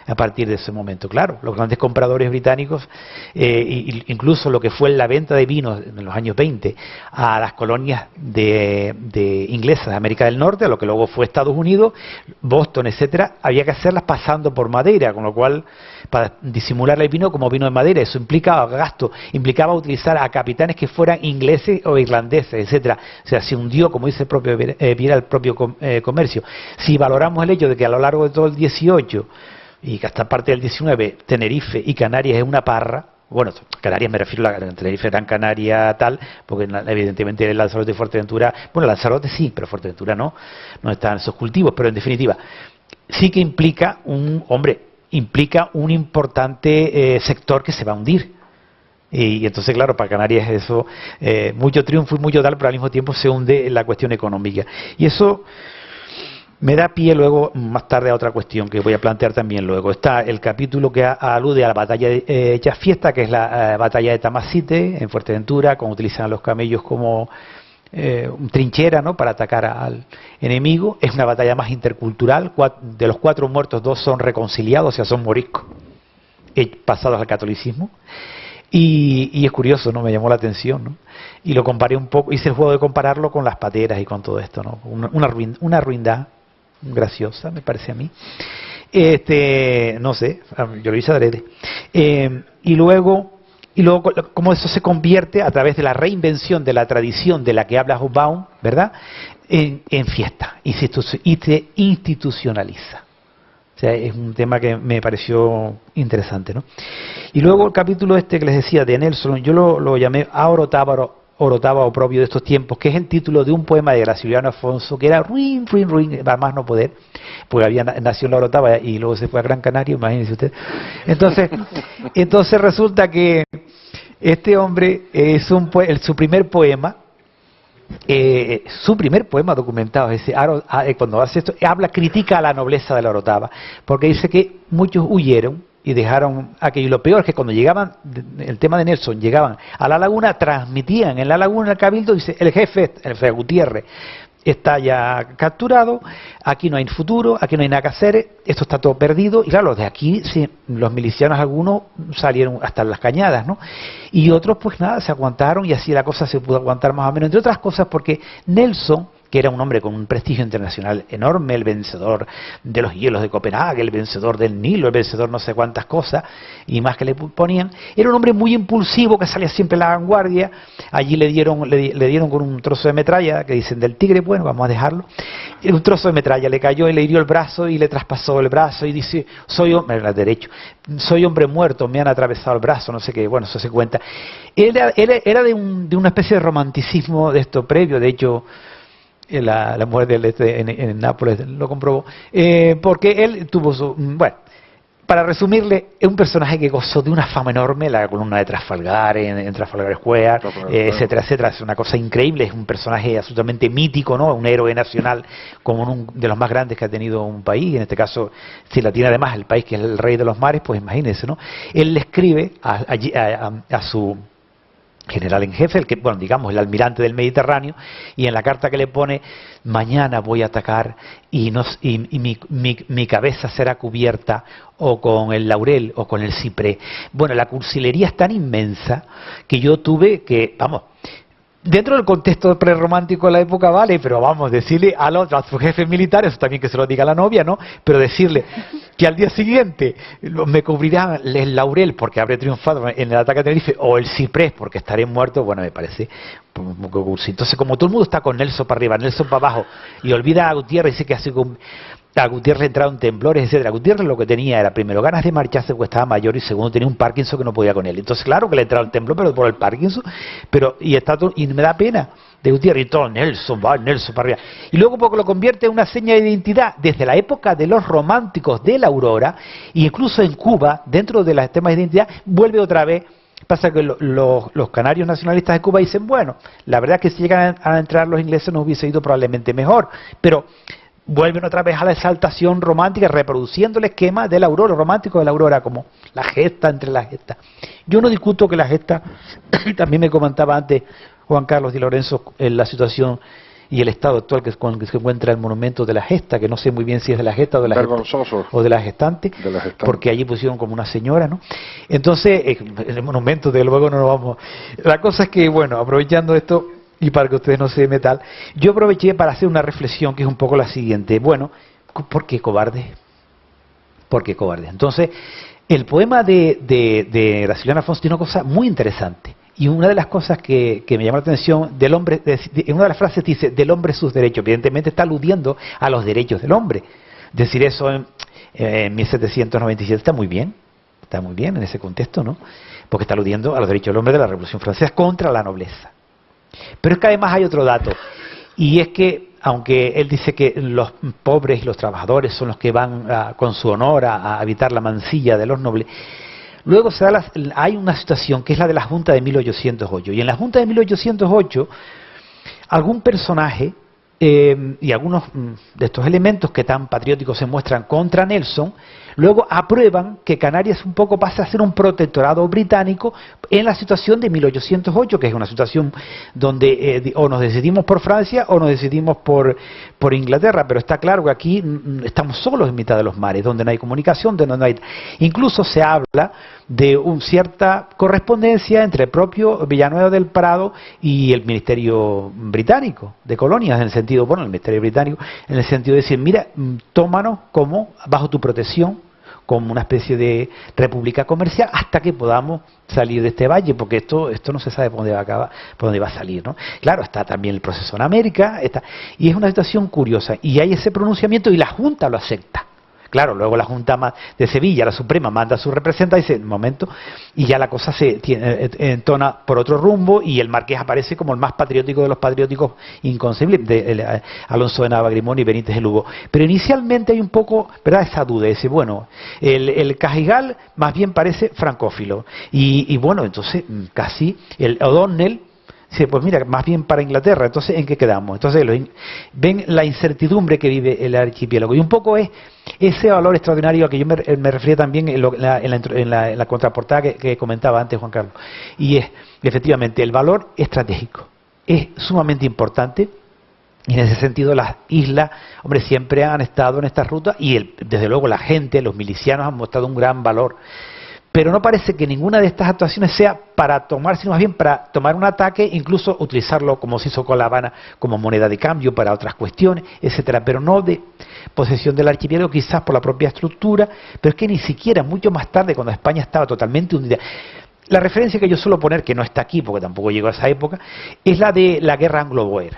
A partir de ese momento, claro, los grandes compradores británicos, incluso lo que fue la venta de vinos en los años 20 a las colonias de inglesas de América del Norte, a lo que luego fue Estados Unidos, Boston, etcétera, había que hacerlas pasando por Madeira, con lo cual, para disimular el vino como vino de Madeira, eso implicaba gasto, implicaba utilizar a capitanes que fueran ingleses o irlandeses, etcétera. O sea, se hundió, como dice el propio Viera, el propio comercio. Si valoramos el hecho de que a lo largo de todo el 18 y que hasta parte del 19, Tenerife y Canarias es una parra, bueno, Canarias me refiero a Tenerife, Gran Canaria, tal, porque evidentemente el Lanzarote y Fuerteventura, bueno, Lanzarote sí, pero Fuerteventura no están esos cultivos, pero en definitiva, sí que implica implica un importante sector que se va a hundir. Y entonces, claro, para Canarias eso, mucho triunfo y mucho tal, pero al mismo tiempo se hunde la cuestión económica. Y eso me da pie luego, más tarde, a otra cuestión que voy a plantear también luego. Está el capítulo que alude a la batalla de Chafiesta, que es la batalla de Tamasite, en Fuerteventura, cuando utilizan los camellos como trinchera, ¿no?, para atacar al enemigo. Es una batalla más intercultural. De los 4 muertos, 2 son reconciliados, o sea, son moriscos, pasados al catolicismo. Y es curioso, ¿no?, me llamó la atención, ¿no? Y lo comparé un poco, hice el juego de compararlo con las pateras y con todo esto, ¿no? Una ruindad graciosa, me parece a mí. No sé, yo lo hice adrede. Y luego, como eso se convierte a través de la reinvención de la tradición de la que habla Hobsbawm, ¿verdad?, en fiesta, y se institucionaliza. O sea, es un tema que me pareció interesante, ¿no? Y luego el capítulo que les decía de Nelson, yo lo llamé Orotava oprobio de estos tiempos, que es el título de un poema de Graciliano Afonso, que era ruin, para más no poder, porque había nacido en la Orotava y luego se fue a Gran Canaria, imagínense usted. Entonces resulta que este hombre, su primer poema documentado, cuando hace esto, critica a la nobleza de la Orotava, porque dice que muchos huyeron y dejaron aquello. Y lo peor es que cuando llegaban, el tema de Nelson, llegaban a la laguna, transmitían en la laguna el cabildo, dice, el jefe, el Fray Gutiérrez, está ya capturado, aquí no hay futuro, aquí no hay nada que hacer, esto está todo perdido. Y claro, de aquí los milicianos algunos salieron hasta las cañadas, ¿no? Y otros pues nada, se aguantaron y así la cosa se pudo aguantar más o menos, entre otras cosas porque Nelson, que era un hombre con un prestigio internacional enorme, el vencedor de los hielos de Copenhague, el vencedor del Nilo, el vencedor no sé cuántas cosas, y más que le ponían, era un hombre muy impulsivo, que salía siempre a la vanguardia. Allí le dieron con un trozo de metralla, que dicen del tigre, bueno, vamos a dejarlo, y un trozo de metralla le cayó y le hirió el brazo y le traspasó el brazo y dice, soy hombre muerto, me han atravesado el brazo, no sé qué, bueno, eso se cuenta. Él era de una especie de romanticismo de esto previo, de hecho, la mujer de él en Nápoles lo comprobó, porque él tuvo para resumirle, es un personaje que gozó de una fama enorme, la columna de Trafalgar, en Trafalgar Square, etcétera, etcétera. Es una cosa increíble, es un personaje absolutamente mítico, ¿no? Un héroe nacional, como uno de los más grandes que ha tenido un país, en este caso, si la tiene además el país que es el rey de los mares, pues imagínense, ¿no? Él le escribe a su general en jefe, el que, bueno, digamos, el almirante del Mediterráneo, y en la carta que le pone: mañana voy a atacar y mi cabeza será cubierta o con el laurel o con el ciprés. Bueno, la cursilería es tan inmensa que yo tuve que, vamos, dentro del contexto prerromántico de la época, vale, pero vamos, decirle a su jefe militar, eso también que se lo diga a la novia, ¿no? Pero decirle que al día siguiente me cubrirá el laurel porque habré triunfado en el ataque a Tenerife, o el ciprés porque estaré muerto, bueno, me parece un poco cursi. Entonces, como todo el mundo está con Nelson para arriba, Nelson para abajo, y olvida a Gutiérrez, dice que hace con... A Gutiérrez le entraron temblores, etcétera. Gutiérrez lo que tenía era, primero, ganas de marcharse porque estaba mayor, y segundo, tenía un Parkinson que no podía con él. Entonces, claro que le entraron temblor, pero por el Parkinson, y me da pena de Gutiérrez, y todo, Nelson para arriba. Y luego porque lo convierte en una seña de identidad desde la época de los románticos de la Aurora, e incluso en Cuba, dentro de los temas de identidad, vuelve otra vez. Pasa que los canarios nacionalistas de Cuba dicen, bueno, la verdad es que si llegan a entrar los ingleses nos hubiese ido probablemente mejor, pero vuelven otra vez a la exaltación romántica, reproduciendo el esquema de la Aurora, romántico de la Aurora, como la gesta entre las gestas. Yo no discuto que la gesta, también me comentaba antes Juan Carlos Di Lorenzo, en la situación y el estado actual que se encuentra el monumento de la gesta, que no sé muy bien si es de la gesta o de la vergonzoso, o de la gestante, porque allí pusieron como una señora, ¿no? Entonces, el monumento, de luego no lo vamos... La cosa es que, bueno, aprovechando esto, y para que ustedes no se metan, yo aproveché para hacer una reflexión que es un poco la siguiente. Bueno, ¿por qué cobarde? ¿Por qué cobarde? Entonces, el poema de Graciliano Afonso tiene una cosa muy interesante. Y una de las cosas que me llamó la atención, del hombre, en una de las frases dice, del hombre sus derechos. Evidentemente está aludiendo a los derechos del hombre. Decir eso en 1797 está muy bien en ese contexto, ¿no? Porque está aludiendo a los derechos del hombre de la Revolución Francesa contra la nobleza. Pero es que además hay otro dato, y es que, aunque él dice que los pobres y los trabajadores son los que van con su honor a evitar la mancilla de los nobles, luego hay una situación que es la de la Junta de 1808, y en la Junta de 1808 algún personaje y algunos de estos elementos que tan patrióticos se muestran contra Nelson, luego aprueban que Canarias un poco pase a ser un protectorado británico en la situación de 1808, que es una situación donde o nos decidimos por Francia o nos decidimos por Inglaterra, pero está claro que aquí estamos solos en mitad de los mares, donde no hay comunicación, donde no hay... Incluso se habla de cierta correspondencia entre el propio Villanueva del Prado y el Ministerio Británico de Colonias, en el sentido, bueno, el Ministerio Británico, en el sentido de decir, mira, tómanos como bajo tu protección, como una especie de república comercial, hasta que podamos salir de este valle, porque esto no se sabe por dónde va a acabar, por dónde va a salir, ¿no? Claro, está también el proceso en América, y es una situación curiosa, y hay ese pronunciamiento y la Junta lo acepta. Claro, luego la Junta de Sevilla, la Suprema, manda a su representante y dice, un momento, y ya la cosa se entona por otro rumbo, y el Marqués aparece como el más patriótico de los patrióticos inconcebibles, Alonso de Nava-Grimón y Benítez de Lugo. Pero inicialmente hay un poco, ¿verdad?, esa duda, ese, bueno, el Cajigal más bien parece francófilo, y bueno, entonces casi el O'Donnell dice, pues mira, más bien para Inglaterra. Entonces, ¿en qué quedamos? Entonces, ven la incertidumbre que vive el archipiélago. Y un poco es ese valor extraordinario al que yo me refería también en la contraportada que comentaba antes Juan Carlos. Y es, efectivamente, el valor estratégico. Es sumamente importante. Y en ese sentido, las islas, hombre, siempre han estado en esta ruta y desde luego la gente, los milicianos han mostrado un gran valor. Pero no parece que ninguna de estas actuaciones sea para tomar, sino más bien para tomar un ataque, incluso utilizarlo como se hizo con La Habana como moneda de cambio para otras cuestiones, etcétera, pero no de posesión del archipiélago, quizás por la propia estructura, pero es que ni siquiera mucho más tarde, cuando España estaba totalmente hundida. La referencia que yo suelo poner, que no está aquí porque tampoco llegó a esa época, es la de la guerra anglo-boer,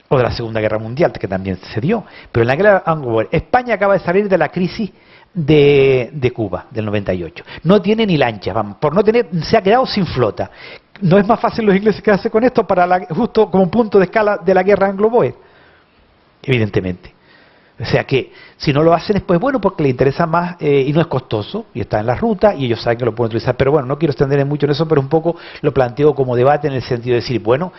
o de la Segunda Guerra Mundial, que también se dio, pero en la guerra anglo-boer, España acaba de salir de la crisis de Cuba, del 98. No tiene ni lancha, vamos, por no tener, se ha quedado sin flota. ¿No es más fácil los ingleses quedarse con esto justo como un punto de escala de la guerra anglo-boer? Evidentemente. O sea que si no lo hacen es pues bueno porque le interesa más y no es costoso y está en la ruta y ellos saben que lo pueden utilizar. Pero bueno, no quiero extender mucho en eso, pero un poco lo planteo como debate en el sentido de decir, bueno,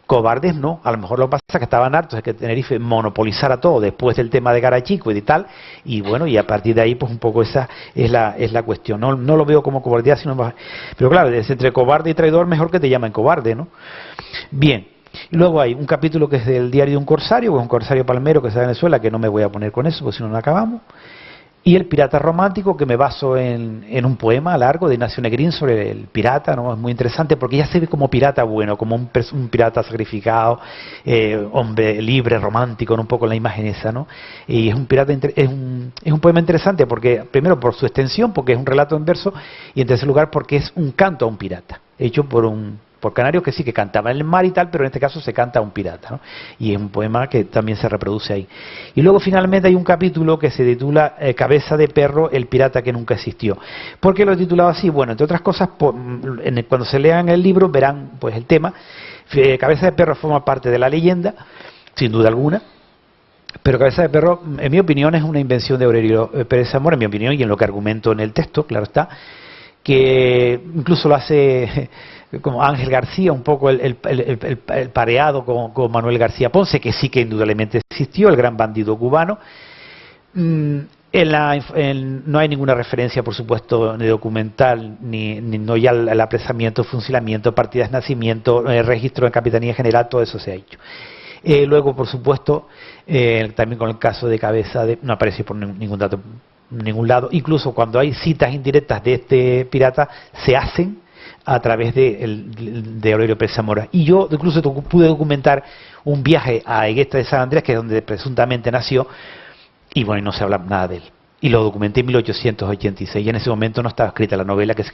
cobardes no, a lo mejor lo que pasa es que estaban hartos de que Tenerife monopolizara todo después del tema de Garachico y tal, y bueno, y a partir de ahí pues un poco esa es la cuestión. No lo veo como cobardía, sino más... Pero claro, es entre cobarde y traidor mejor que te llamen cobarde, ¿no? Bien. Y luego hay un capítulo que es del diario de un corsario, que es un corsario palmero que está en Venezuela, que no me voy a poner con eso, porque si no, no acabamos. Y el pirata romántico, que me baso en un poema largo de Ignacio Negrín sobre el pirata, ¿no? Es muy interesante porque ya se ve como pirata bueno, como un pirata sacrificado, hombre libre, romántico, ¿no? Un poco en la imagen esa, ¿no? Y es un pirata, es un poema interesante porque, primero por su extensión, porque es un relato en verso, y en tercer lugar porque es un canto a un pirata, hecho por canarios que sí que cantaban en el mar y tal, pero en este caso se canta a un pirata, ¿no? Y es un poema que también se reproduce ahí. Y luego finalmente hay un capítulo que se titula Cabeza de perro, el pirata que nunca existió. ¿Por qué lo he titulado así? Bueno, entre otras cosas, cuando se lean el libro verán pues el tema. Cabeza de perro forma parte de la leyenda, sin duda alguna. Pero Cabeza de perro, en mi opinión, es una invención de Aurelio Pérez Zamora, en mi opinión, y en lo que argumento en el texto, claro está, que incluso lo hace como Ángel García, un poco el pareado con Manuel García Ponce, que sí que indudablemente existió, el gran bandido cubano. No hay ninguna referencia, por supuesto, ni documental, ni no ya el apresamiento, fusilamiento, partidas de nacimiento, registro en Capitanía General, todo eso se ha hecho. Luego, por supuesto, también con el caso de Cabeza de... No aparece por ningún dato, ningún lado. Incluso cuando hay citas indirectas de este pirata, se hacen a través de Aurelio Pérez Zamora. Y yo incluso pude documentar un viaje a Eguesta de San Andrés, que es donde presuntamente nació, y bueno, y no se habla nada de él. Y lo documenté en 1886, y en ese momento no estaba escrita la novela que se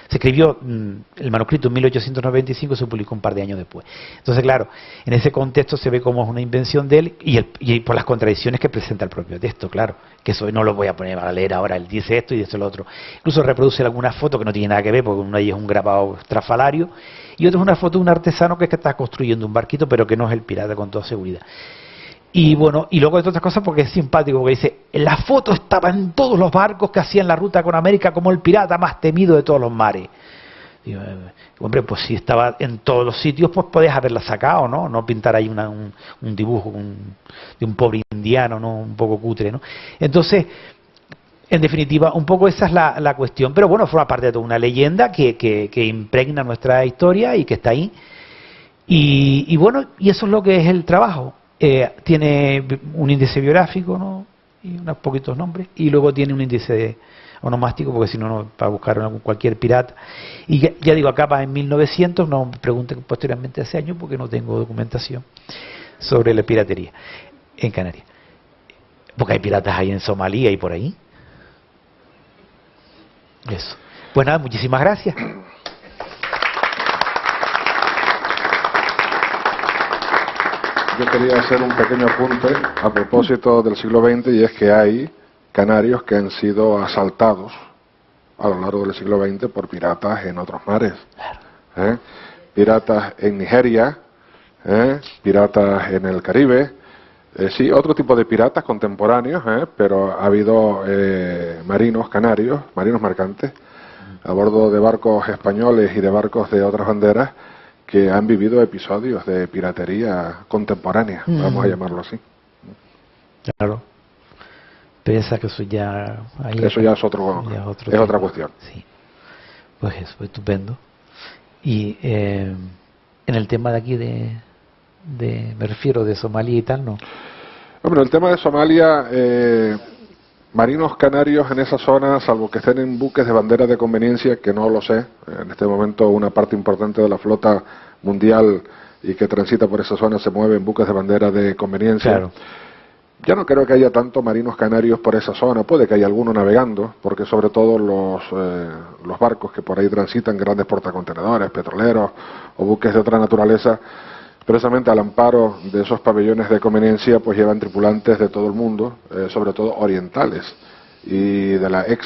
escribió el manuscrito en 1895, se publicó un par de años después. Entonces, claro, en ese contexto se ve como es una invención de él, y por las contradicciones que presenta el propio texto, claro, que eso no lo voy a poner a leer ahora, él dice esto y esto lo otro. Incluso reproduce algunas fotos que no tienen nada que ver, porque una de ellas es un grabado estrafalario, y otra es una foto de un artesano que está construyendo un barquito, pero que no es el pirata con toda seguridad. Y bueno, y luego de otras cosas porque es simpático, porque dice, la foto estaba en todos los barcos que hacían la ruta con América como el pirata más temido de todos los mares. Digo, hombre, pues si estaba en todos los sitios, pues podías haberla sacado, ¿no? No pintar ahí un dibujo de un pobre indiano, ¿no? Un poco cutre, ¿no? Entonces, en definitiva, un poco esa es la cuestión. Pero bueno, forma parte de toda una leyenda que impregna nuestra historia y que está ahí. Y bueno, y eso es lo que es el trabajo. Tiene un índice biográfico, ¿no? Y unos poquitos nombres, y luego tiene un índice onomástico, porque si no, para buscar cualquier pirata. Y ya digo, acaba en 1900, no me pregunten posteriormente hace años, porque no tengo documentación sobre la piratería en Canarias. Porque hay piratas ahí en Somalia y por ahí. Eso. Pues nada, muchísimas gracias. Yo quería hacer un pequeño apunte a propósito del siglo XX, y es que hay canarios que han sido asaltados a lo largo del siglo XX por piratas en otros mares. Piratas en Nigeria, piratas en el Caribe, sí, otro tipo de piratas contemporáneos, pero ha habido marinos canarios, marinos mercantes, a bordo de barcos españoles y de barcos de otras banderas, que han vivido episodios de piratería contemporánea, vamos a llamarlo así. Claro. Piensa que eso ya... Eso ya es otra cuestión. Sí. Pues eso, estupendo. Y en el tema de aquí me refiero de Somalia y tal, ¿no? Hombre, el tema de Somalia, marinos canarios en esa zona, salvo que estén en buques de bandera de conveniencia, que no lo sé, en este momento una parte importante de la flota mundial y que transita por esa zona se mueve en buques de bandera de conveniencia. Claro. Ya no creo que haya tanto marinos canarios por esa zona, puede que haya alguno navegando, porque sobre todo los barcos que por ahí transitan, grandes portacontenedores, petroleros o buques de otra naturaleza, precisamente al amparo de esos pabellones de conveniencia, pues llevan tripulantes de todo el mundo, sobre todo orientales, y de la de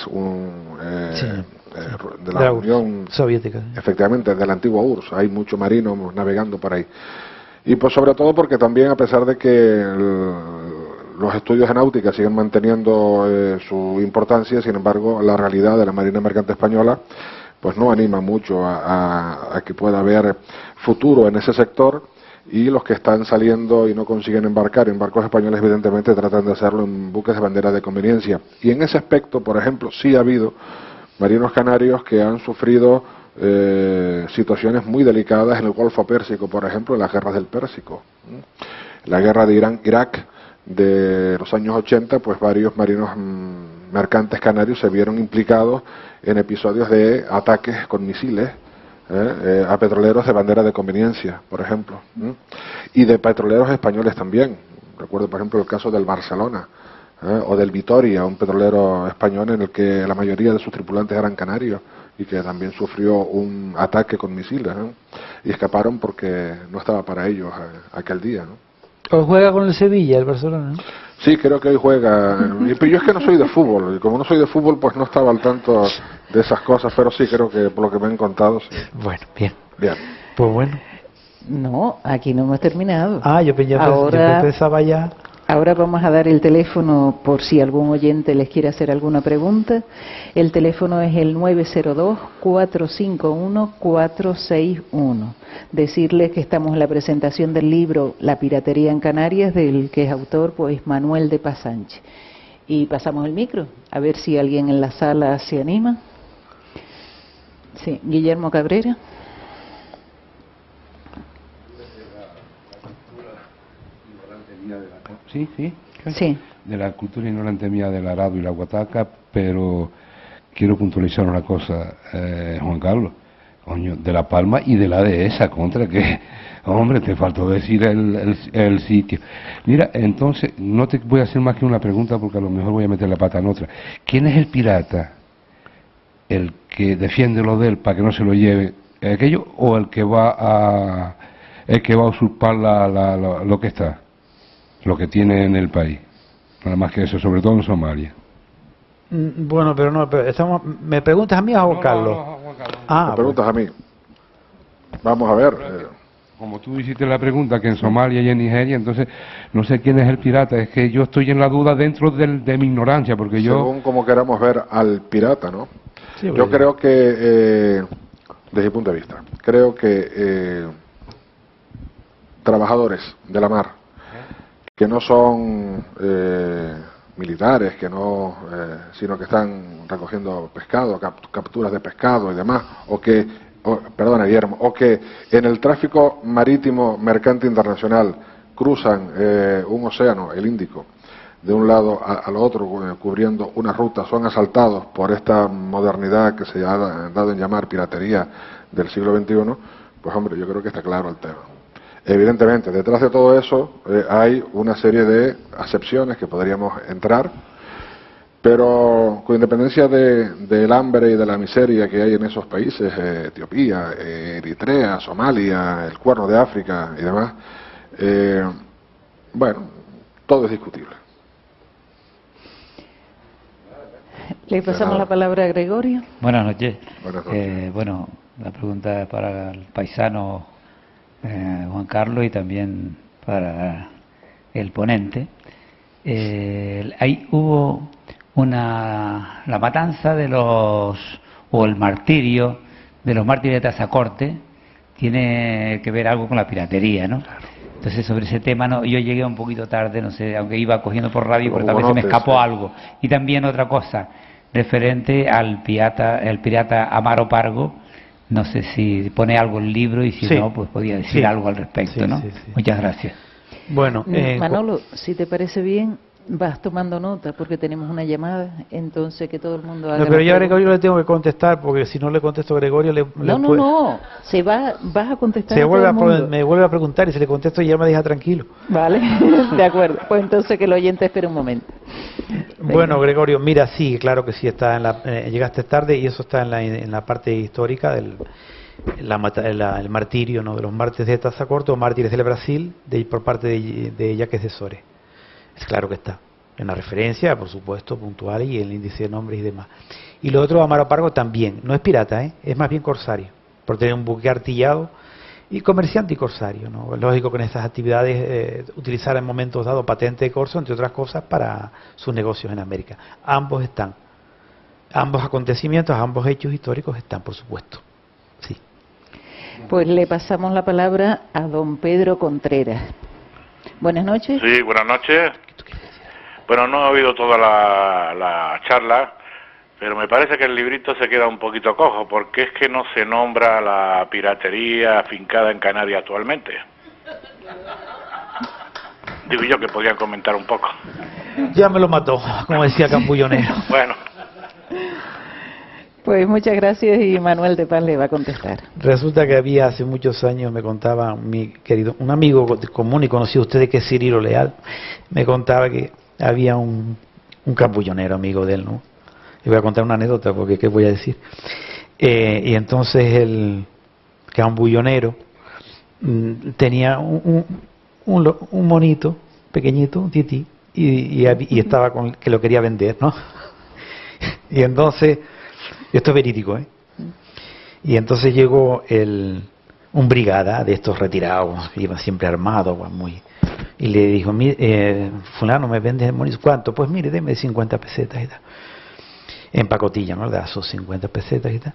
la Unión Soviética. Efectivamente, de la antigua URSS, hay muchos marinos navegando por ahí. Y pues sobre todo porque también, a pesar de que los estudios de náutica siguen manteniendo su importancia. Sin embargo, la realidad de la Marina Mercante Española pues no anima mucho a que pueda haber futuro en ese sector, y los que están saliendo y no consiguen embarcar en barcos españoles evidentemente tratan de hacerlo en buques de bandera de conveniencia. Y en ese aspecto, por ejemplo, sí ha habido marinos canarios que han sufrido situaciones muy delicadas en el Golfo Pérsico, por ejemplo, en las guerras del Pérsico. La guerra de Irán-Irak de los años 80, pues varios marinos mercantes canarios se vieron implicados en episodios de ataques con misiles a petroleros de bandera de conveniencia, por ejemplo, y de petroleros españoles también. Recuerdo, por ejemplo, el caso del Barcelona o del Vitoria, un petrolero español en el que la mayoría de sus tripulantes eran canarios y que también sufrió un ataque con misiles, y escaparon porque no estaba para ellos aquel día, ¿no? ¿O juega con el Sevilla, el Barcelona, no? Sí, creo que hoy juega. Pero yo es que no soy de fútbol, y como no soy de fútbol, pues no estaba al tanto de esas cosas, pero sí, creo que por lo que me han contado, sí. Bueno, bien. Bien. Pues bueno. No, aquí no hemos terminado. Yo pensaba ya. Ahora vamos a dar el teléfono por si algún oyente les quiere hacer alguna pregunta. El teléfono es el 902-451-461. Decirles que estamos en la presentación del libro La piratería en Canarias, del que es autor pues Manuel de Paz Sánchez. Y pasamos el micro, a ver si alguien en la sala se anima. Sí, Guillermo Cabrera. Sí, sí. Sí. De la cultura ignorante mía del arado y la guataca, pero quiero puntualizar una cosa, Juan Carlos, coño, de La Palma y de la dehesa, contra que, hombre, te faltó decir el sitio. Mira, entonces, no te voy a hacer más que una pregunta porque a lo mejor voy a meter la pata en otra. ¿Quién es el pirata? ¿El que defiende lo de él para que no se lo lleve aquello, o el que va a usurpar lo que está? Lo que tiene en el país, nada más que eso, sobre todo en Somalia. Bueno, pero no, ¿me preguntas a mí o a Juan Carlos? Juan Carlos. ¿Me preguntas a mí? Vamos a ver. Como tú hiciste la pregunta que en Somalia y en Nigeria, entonces no sé quién es el pirata, es que yo estoy en la duda dentro de mi ignorancia, porque según como queramos ver al pirata, ¿no? Sí, yo creo que, desde mi punto de vista, creo que trabajadores de la mar que no son militares, que no, sino que están recogiendo pescado, capturas de pescado y demás, perdona Guillermo, o que en el tráfico marítimo mercante internacional cruzan un océano, el Índico, de un lado al otro, cubriendo una ruta, son asaltados por esta modernidad que se ha dado en llamar piratería del siglo XXI, pues hombre, yo creo que está claro el tema. Evidentemente, detrás de todo eso hay una serie de acepciones que podríamos entrar, pero con independencia del hambre y de la miseria que hay en esos países, Etiopía, Eritrea, Somalia, el Cuerno de África y demás, bueno, todo es discutible. Le pasamos la palabra a Gregorio. Buenas noches. Buenas noches. Bueno, la pregunta es para el paisano Juan Carlos y también para el ponente. Ahí hubo la matanza o el martirio de los mártires de Tazacorte, tiene que ver algo con la piratería, ¿no? Entonces sobre ese tema yo llegué un poquito tarde, no sé, aunque iba cogiendo por radio, pero tal vez se me escapó algo. Y también otra cosa, referente al pirata Amaro Pargo. No sé si pone algo en el libro y si no, pues podía decir algo al respecto, ¿no? Muchas gracias. Bueno, Manolo, si te parece bien, vas tomando nota porque tenemos una llamada, entonces que todo el mundo haga. No, pero yo a Gregorio le tengo que contestar porque si no le contesto a Gregorio No, vas a contestar. Me vuelve a preguntar y si le contesto ya me deja tranquilo. Vale, de acuerdo. Pues entonces que el oyente espere un momento. Bueno, Gregorio, mira, sí, claro que sí, está llegaste tarde y eso está en la parte histórica del el martirio, ¿no?, de los mártires de Tazacorte o mártires del Brasil por parte de Jacques de Sores. Es claro que está en la referencia, por supuesto, puntual y el índice de nombres y demás. Y lo otro, Amaro Pargo también, no es pirata, es más bien corsario, por tener un buque artillado y comerciante y corsario, ¿no? Lógico que en estas actividades utilizar en momentos dados patente de corso, entre otras cosas, para sus negocios en América. Ambos están. Ambos acontecimientos, ambos hechos históricos están, por supuesto. Sí. Pues le pasamos la palabra a don Pedro Contreras. Buenas noches. Sí, buenas noches. Bueno, no he oído toda la charla, pero me parece que el librito se queda un poquito cojo, porque es que no se nombra la piratería afincada en Canarias actualmente. Digo yo que podrían comentar un poco. Ya me lo mató, como decía Cambullonero. Bueno. Pues muchas gracias y Manuel de Paz le va a contestar. Resulta que había hace muchos años, me contaba un amigo común y conocido ustedes, que es Cirilo Leal, me contaba que había un cambullonero amigo de él, ¿no? Y voy a contar una anécdota porque ¿qué voy a decir? Y entonces el cambullonero tenía un monito pequeñito, un tití, y estaba con que lo quería vender, ¿no? Y entonces, esto es verídico, ¿eh? Y entonces llegó un brigada de estos retirados, que iban siempre armados, y le dijo, fulano, ¿me vendes el monito? ¿Cuánto? Pues mire, deme 50 pesetas y tal. En pacotilla, ¿no? Le da sus 50 pesetas y tal.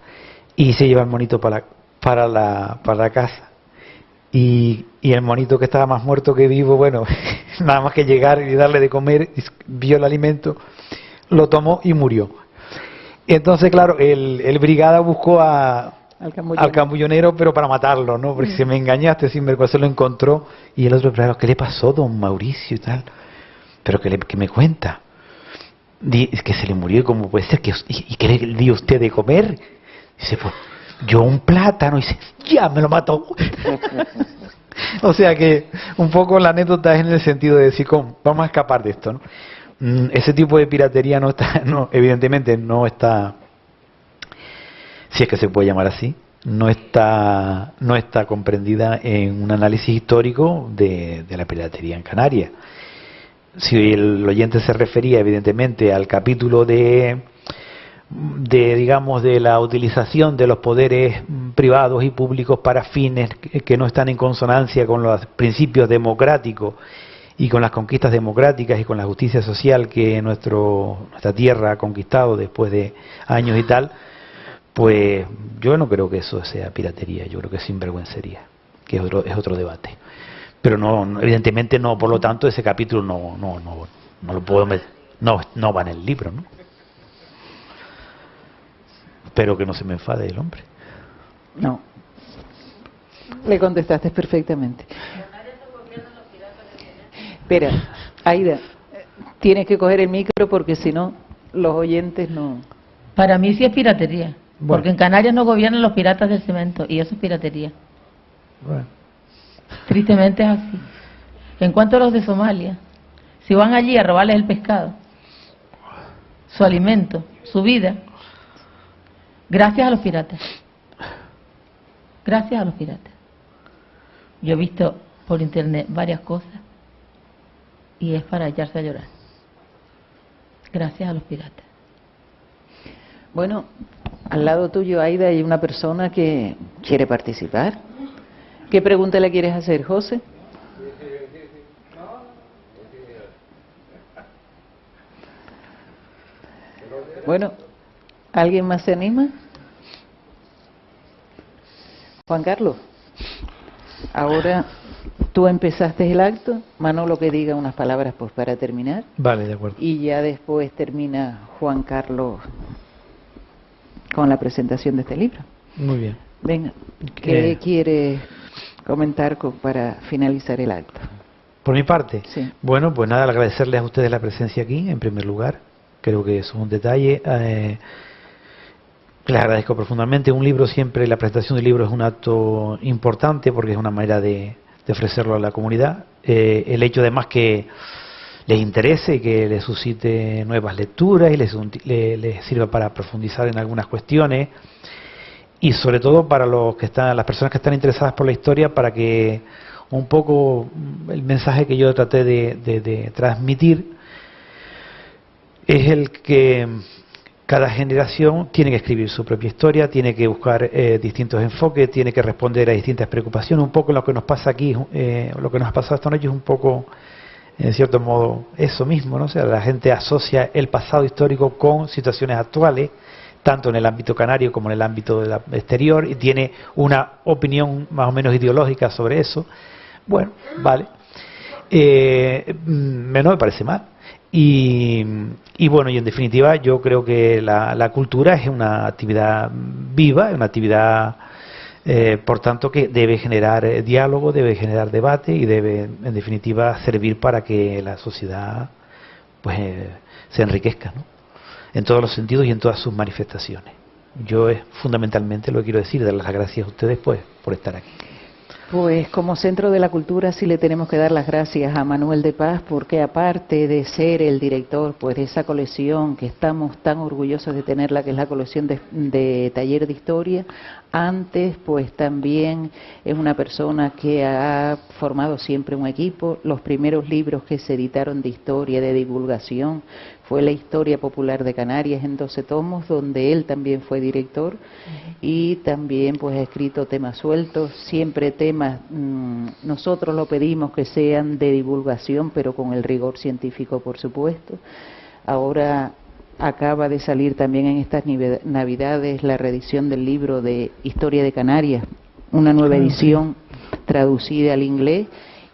Y se lleva el monito para la casa. Y el monito, que estaba más muerto que vivo, bueno, nada más que llegar y darle de comer, vio el alimento, lo tomó y murió. Entonces, claro, el brigada buscó al cambullonero, pero para matarlo, ¿no? Porque se me engañaste, sin vergüenza, lo encontró. Y el otro brigada, ¿qué le pasó, don Mauricio y tal? Pero que me cuenta. Es que se le murió, ¿cómo puede ser? ¿Y qué le dio usted de comer? Dice, pues, yo un plátano. Y dice, ya me lo mató. O sea que un poco la anécdota es en el sentido de decir, vamos a escapar de esto, ¿no? Ese tipo de piratería evidentemente no está, si es que se puede llamar así, no está comprendida en un análisis histórico de la piratería en Canarias. Si el oyente se refería evidentemente al capítulo digamos, de la utilización de los poderes privados y públicos para fines que no están en consonancia con los principios democráticos y con las conquistas democráticas y con la justicia social que nuestra tierra ha conquistado después de años y tal, pues yo no creo que eso sea piratería, yo creo que es sinvergüencería, que es otro debate. Pero no, evidentemente no, por lo tanto ese capítulo no lo puedo meter, no va en el libro, ¿no? Espero que no se me enfade el hombre. No, le contestaste perfectamente. Espera, Aida, tienes que coger el micro porque si no, los oyentes no... Para mí sí es piratería, bueno, porque en Canarias no gobiernan los piratas del cemento, y eso es piratería. Bueno. Tristemente es así. En cuanto a los de Somalia, si van allí a robarles el pescado, su alimento, su vida, gracias a los piratas. Gracias a los piratas. Yo he visto por internet varias cosas y es para echarse a llorar. Gracias a los piratas. Bueno, al lado tuyo, Aida, hay una persona que quiere participar. ¿Qué pregunta le quieres hacer, José? Bueno, ¿alguien más se anima? Juan Carlos, ahora tú empezaste el acto, Manolo que diga unas palabras pues para terminar. Vale, de acuerdo. Y ya después termina Juan Carlos con la presentación de este libro. Muy bien. Venga, ¿qué quiere comentar para finalizar el acto? Por mi parte, sí. Bueno, pues nada, agradecerles a ustedes la presencia aquí, en primer lugar. Creo que eso es un detalle. Les agradezco profundamente. Un libro siempre, la presentación del libro es un acto importante porque es una manera de ofrecerlo a la comunidad. El hecho además que les interese, que les suscite nuevas lecturas y les sirva para profundizar en algunas cuestiones, y sobre todo para las personas que están interesadas por la historia, para que un poco el mensaje que yo traté de transmitir es el que cada generación tiene que escribir su propia historia, tiene que buscar distintos enfoques, tiene que responder a distintas preocupaciones. Un poco lo que nos pasa aquí, lo que nos ha pasado esta noche es un poco, en cierto modo, eso mismo, ¿no? O sea, la gente asocia el pasado histórico con situaciones actuales, tanto en el ámbito canario como en el ámbito exterior, y tiene una opinión más o menos ideológica sobre eso. Bueno, vale. No me parece mal. Y bueno, y en definitiva yo creo que la cultura es una actividad viva, es una actividad por tanto que debe generar diálogo, debe generar debate y debe en definitiva servir para que la sociedad pues se enriquezca, ¿no? En todos los sentidos y en todas sus manifestaciones. Yo fundamentalmente lo que quiero decir, dar las gracias a ustedes pues por estar aquí. Pues como Centro de la Cultura sí le tenemos que dar las gracias a Manuel de Paz, porque aparte de ser el director pues de esa colección que estamos tan orgullosos de tenerla, que es la colección de Taller de Historia, antes pues también es una persona que ha formado siempre un equipo. Los primeros libros que se editaron de historia, de divulgación, fue la Historia Popular de Canarias en 12 tomos, donde él también fue director, y también pues ha escrito temas sueltos, siempre temas, nosotros lo pedimos que sean de divulgación, pero con el rigor científico, por supuesto. Ahora acaba de salir también en estas Navidades la reedición del libro de Historia de Canarias, una nueva edición traducida al inglés,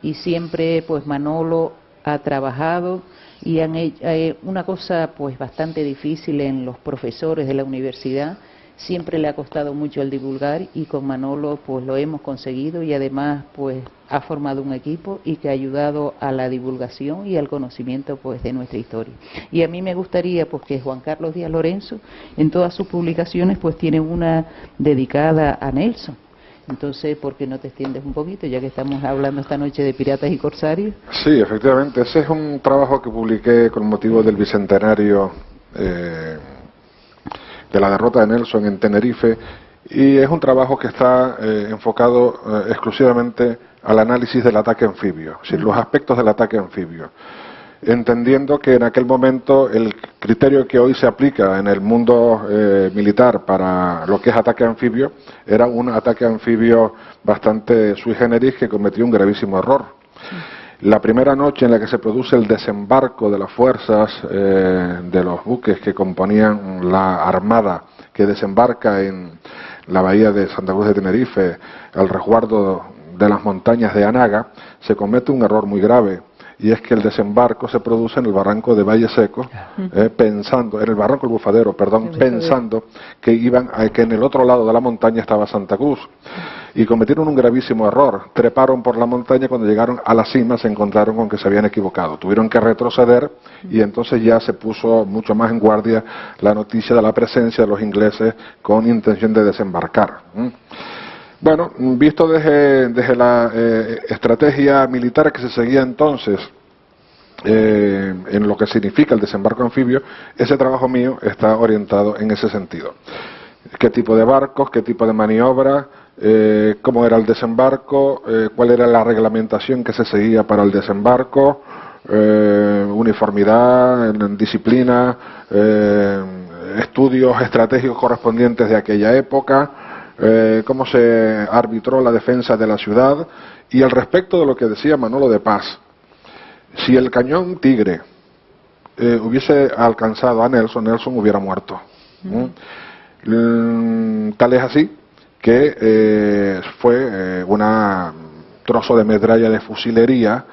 y siempre pues Manolo ha trabajado y han hecho una cosa pues bastante difícil en los profesores de la universidad. Siempre le ha costado mucho el divulgar, y con Manolo pues lo hemos conseguido, y además pues ha formado un equipo y que ha ayudado a la divulgación y al conocimiento pues de nuestra historia. Y a mí me gustaría pues que Juan Carlos Díaz Lorenzo en todas sus publicaciones pues tiene una dedicada a Nelson. Entonces, ¿por qué no te extiendes un poquito, ya que estamos hablando esta noche de piratas y corsarios? Sí, efectivamente, ese es un trabajo que publiqué con motivo del bicentenario de la derrota de Nelson en Tenerife, y es un trabajo que está enfocado exclusivamente al análisis del ataque anfibio, es decir, los aspectos del ataque anfibio, entendiendo que en aquel momento el criterio que hoy se aplica en el mundo militar para lo que es ataque anfibio era un ataque anfibio bastante sui generis, que cometió un gravísimo error. La primera noche en la que se produce el desembarco de las fuerzas de los buques que componían la armada que desembarca en la bahía de Santa Cruz de Tenerife, al resguardo de las montañas de Anaga, se comete un error muy grave, y es que el desembarco se produce en el barranco de Valle Seco, pensando, en el barranco del Bufadero, perdón, pensando que que en el otro lado de la montaña estaba Santa Cruz, y cometieron un gravísimo error. Treparon por la montaña, cuando llegaron a la cima se encontraron con que se habían equivocado, tuvieron que retroceder, y entonces ya se puso mucho más en guardia la noticia de la presencia de los ingleses con intención de desembarcar. Bueno, visto desde la estrategia militar que se seguía entonces en lo que significa el desembarco anfibio, ese trabajo mío está orientado en ese sentido. ¿Qué tipo de barcos, qué tipo de maniobra, cómo era el desembarco, cuál era la reglamentación que se seguía para el desembarco, uniformidad, disciplina, estudios estratégicos correspondientes de aquella época, cómo se arbitró la defensa de la ciudad, y al respecto de lo que decía Manolo de Paz. Si el cañón Tigre hubiese alcanzado a Nelson, Nelson hubiera muerto. Tal es así que fue un trozo de metralla de fusilería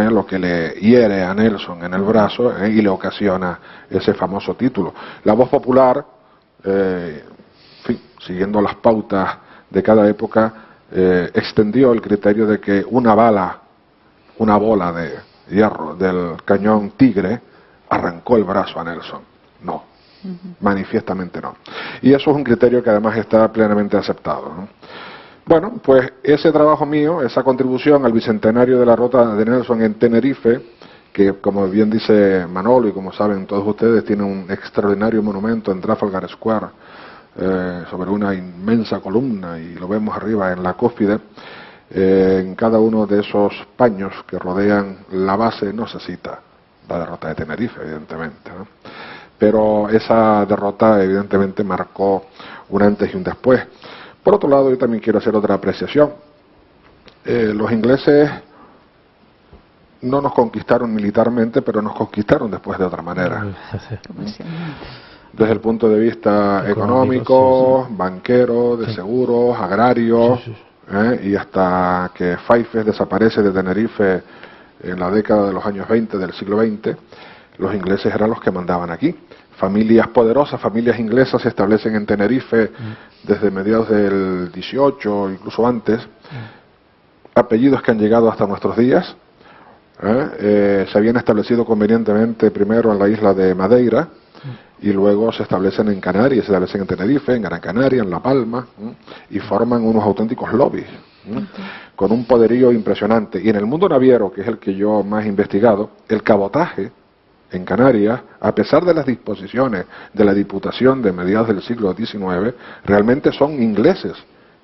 lo que le hiere a Nelson en el brazo y le ocasiona ese famoso título. La voz popular, siguiendo las pautas de cada época, extendió el criterio de que una bola de hierro del cañón Tigre arrancó el brazo a Nelson. No, manifiestamente no. Y eso es un criterio que además está plenamente aceptado, ¿no? Bueno, pues ese trabajo mío, esa contribución al bicentenario de la derrota de Nelson en Tenerife, que como bien dice Manolo y como saben todos ustedes, tiene un extraordinario monumento en Trafalgar Square, sobre una inmensa columna, y lo vemos arriba en la cúspide. En cada uno de esos paños que rodean la base no se cita la derrota de Tenerife, evidentemente, ¿no? pero esa derrota evidentemente marcó un antes y un después. Por otro lado, yo también quiero hacer otra apreciación. Los ingleses no nos conquistaron militarmente, pero nos conquistaron después de otra manera. Desde el punto de vista económico, banquero, de seguros, agrario, y hasta que Faifes desaparece de Tenerife en la década de los años 20 del siglo XX, los ingleses eran los que mandaban aquí. Familias poderosas, familias inglesas se establecen en Tenerife desde mediados del 18, incluso antes, apellidos que han llegado hasta nuestros días. Se habían establecido convenientemente primero en la isla de Madeira y luego se establecen en Canarias, se establecen en Tenerife, en Gran Canaria, en La Palma, y forman unos auténticos lobbies con un poderío impresionante. Y en el mundo naviero, que es el que yo más he investigado, el cabotaje en Canarias, a pesar de las disposiciones de la Diputación de mediados del siglo XIX, realmente son ingleses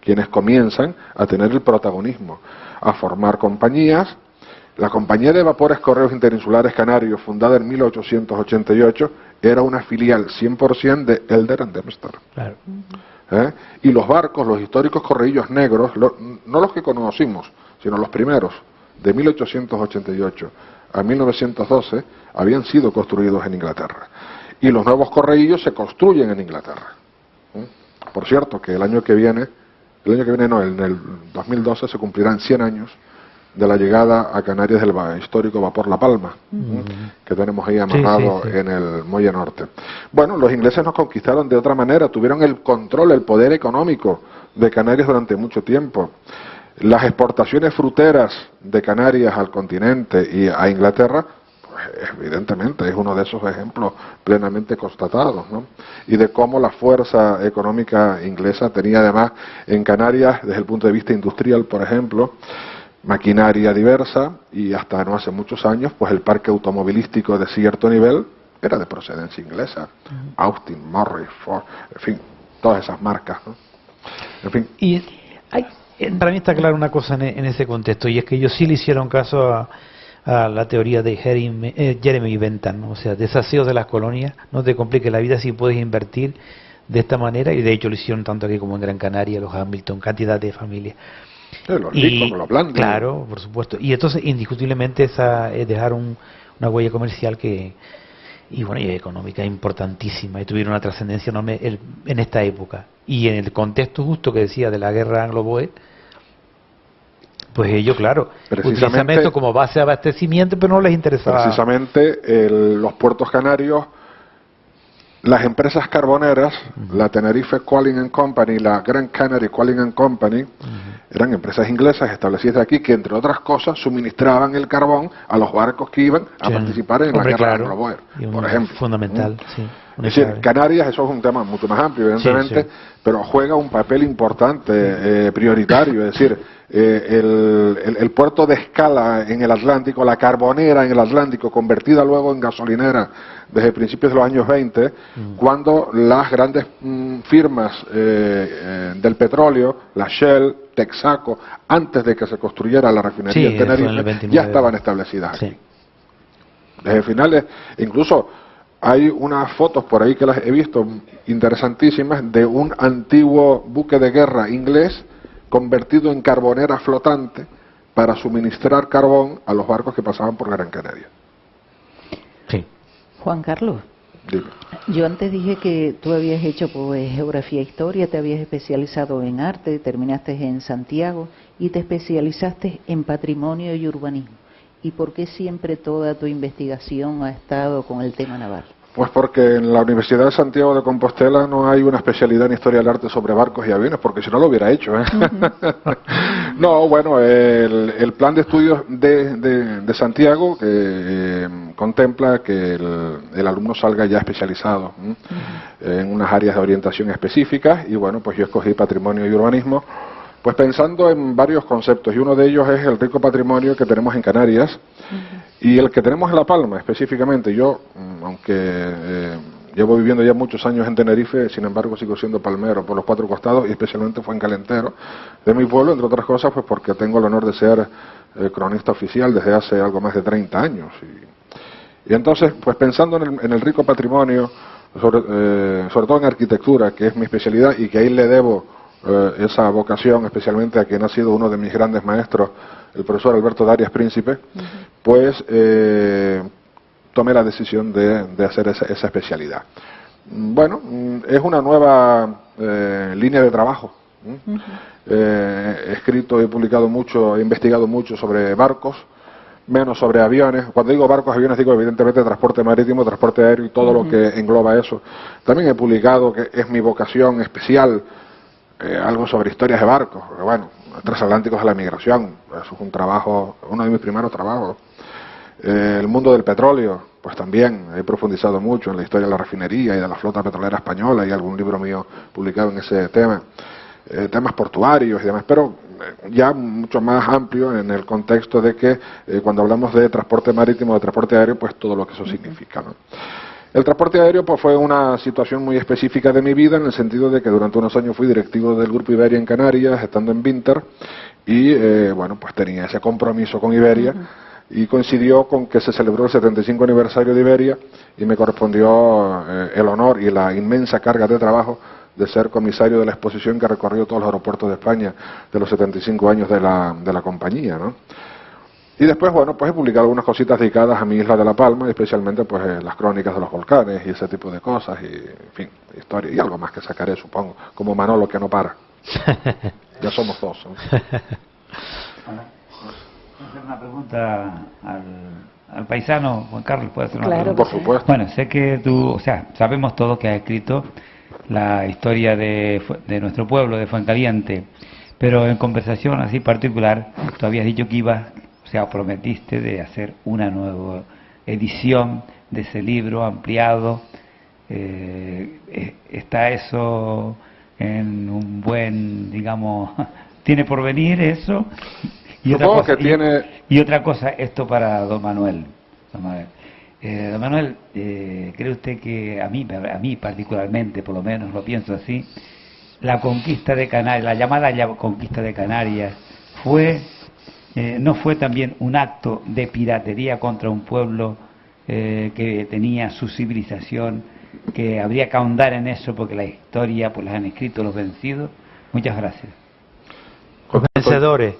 quienes comienzan a tener el protagonismo, a formar compañías. La Compañía de Vapores Correos Interinsulares Canarios, fundada en 1888, era una filial 100% de Elder and Dempster. Claro. Y los barcos, los históricos correillos negros, no los que conocimos, sino los primeros, de 1888 a 1912, habían sido construidos en Inglaterra. Y los nuevos correillos se construyen en Inglaterra. Por cierto, que el año que viene no, en el 2012 se cumplirán 100 años de la llegada a Canarias del histórico vapor La Palma, que tenemos ahí amarrado en el Muelle Norte. Bueno, los ingleses nos conquistaron de otra manera, tuvieron el control, el poder económico de Canarias durante mucho tiempo. Las exportaciones fruteras de Canarias al continente y a Inglaterra, pues evidentemente es uno de esos ejemplos plenamente constatados, ¿no? Y de cómo la fuerza económica inglesa tenía además en Canarias, desde el punto de vista industrial, por ejemplo, maquinaria diversa, y hasta no hace muchos años, pues el parque automovilístico de cierto nivel era de procedencia inglesa. Austin, Morris, Ford, en fin, todas esas marcas, ¿no? En fin. Y para mí está clara una cosa en ese contexto, y es que ellos sí le hicieron caso a la teoría de Jeremy Bentham, ¿no? O sea, desasíos de las colonias, no te compliques la vida si puedes invertir de esta manera, y de hecho lo hicieron tanto aquí como en Gran Canaria, los Hamilton, cantidad de familias. Los ricos, los blancos. Claro, por supuesto. Y entonces, indiscutiblemente, dejaron una huella comercial y económica importantísima, y tuvieron una trascendencia enorme en esta época. Y en el contexto justo que decía de la guerra anglo-boer, pues ellos, claro, utilizan esto como base de abastecimiento, pero no les interesaba. Precisamente los puertos canarios, las empresas carboneras, la Tenerife Coaling and Company, la Gran Canary Coaling and Company, eran empresas inglesas establecidas aquí que, entre otras cosas, suministraban el carbón a los barcos que iban a participar en la guerra anglo-boer, por ejemplo. Fundamental, sí. Es decir, Canarias, eso es un tema mucho más amplio, evidentemente, pero juega un papel importante, prioritario. Es decir, el puerto de escala en el Atlántico, la carbonera en el Atlántico, convertida luego en gasolinera desde principios de los años 20, cuando las grandes firmas del petróleo, la Shell, Texaco, antes de que se construyera la refinería en Tenerife, ya estaban establecidas aquí. Desde finales, incluso hay unas fotos por ahí que las he visto interesantísimas de un antiguo buque de guerra inglés convertido en carbonera flotante para suministrar carbón a los barcos que pasaban por Gran Canaria. Sí. Juan Carlos, dime. Yo antes dije que tú habías hecho pues geografía e historia, te habías especializado en arte, terminaste en Santiago y te especializaste en patrimonio y urbanismo. ¿Y por qué siempre toda tu investigación ha estado con el tema naval? Pues porque en la Universidad de Santiago de Compostela no hay una especialidad en historia del arte sobre barcos y aviones, porque si no lo hubiera hecho, ¿eh? No, bueno, el plan de estudios de Santiago contempla que el alumno salga ya especializado en unas áreas de orientación específicas, y bueno, pues yo escogí patrimonio y urbanismo, pues pensando en varios conceptos, y uno de ellos es el rico patrimonio que tenemos en Canarias y el que tenemos en La Palma específicamente. Yo, aunque llevo viviendo ya muchos años en Tenerife, sin embargo sigo siendo palmero por los cuatro costados, y especialmente fuencalentero de mi pueblo, entre otras cosas pues porque tengo el honor de ser cronista oficial desde hace algo más de 30 años. Y entonces, pues pensando en el rico patrimonio, sobre todo en arquitectura, que es mi especialidad y que ahí le debo esa vocación, especialmente a quien ha sido uno de mis grandes maestros, el profesor Alberto Darias Príncipe, pues tomé la decisión de hacer esa especialidad. Bueno, es una nueva línea de trabajo. He escrito, he publicado mucho, he investigado mucho sobre barcos, menos sobre aviones. Cuando digo barcos, aviones, digo evidentemente transporte marítimo, transporte aéreo y todo lo que engloba eso. También he publicado, que es mi vocación especial, algo sobre historias de barcos. Pero bueno, transatlánticos de la migración, eso es un trabajo, uno de mis primeros trabajos. El mundo del petróleo, pues también he profundizado mucho en la historia de la refinería y de la flota petrolera española, y algún libro mío publicado en ese tema. Temas portuarios y demás, pero ya mucho más amplio en el contexto de que cuando hablamos de transporte marítimo, de transporte aéreo, pues todo lo que eso significa, ¿no? El transporte aéreo pues fue una situación muy específica de mi vida, en el sentido de que durante unos años fui directivo del Grupo Iberia en Canarias, estando en Binter, y bueno, pues tenía ese compromiso con Iberia, y coincidió con que se celebró el 75 aniversario de Iberia, y me correspondió el honor y la inmensa carga de trabajo de ser comisario de la exposición que recorrió todos los aeropuertos de España de los 75 años de la compañía, ¿no? Y después, bueno, pues he publicado algunas cositas dedicadas a mi isla de La Palma, especialmente pues las crónicas de los volcanes y ese tipo de cosas, y en fin, historia, y algo más que sacaré, supongo, como Manolo que no para. Ya somos dos, ¿no? Hola. ¿Puedo hacer una pregunta al paisano Juan Carlos? ¿Puede hacer una Claro, pregunta? Por supuesto. Bueno, sé que tú, o sea, sabemos todos que has escrito la historia de nuestro pueblo, de Fuencaliente, pero en conversación así particular, tú habías dicho que ibas, o sea, prometiste de hacer una nueva edición de ese libro ampliado. ¿Está eso en un buen, digamos, tiene por venir eso? Y otra cosa, y otra cosa, esto para don Manuel. Don Manuel, ¿cree usted que a mí particularmente, por lo menos lo pienso así, la conquista de Canarias, la llamada conquista de Canarias, no fue también un acto de piratería contra un pueblo que tenía su civilización, que habría que ahondar en eso porque la historia pues las han escrito los vencidos? Muchas gracias. Los vencedores.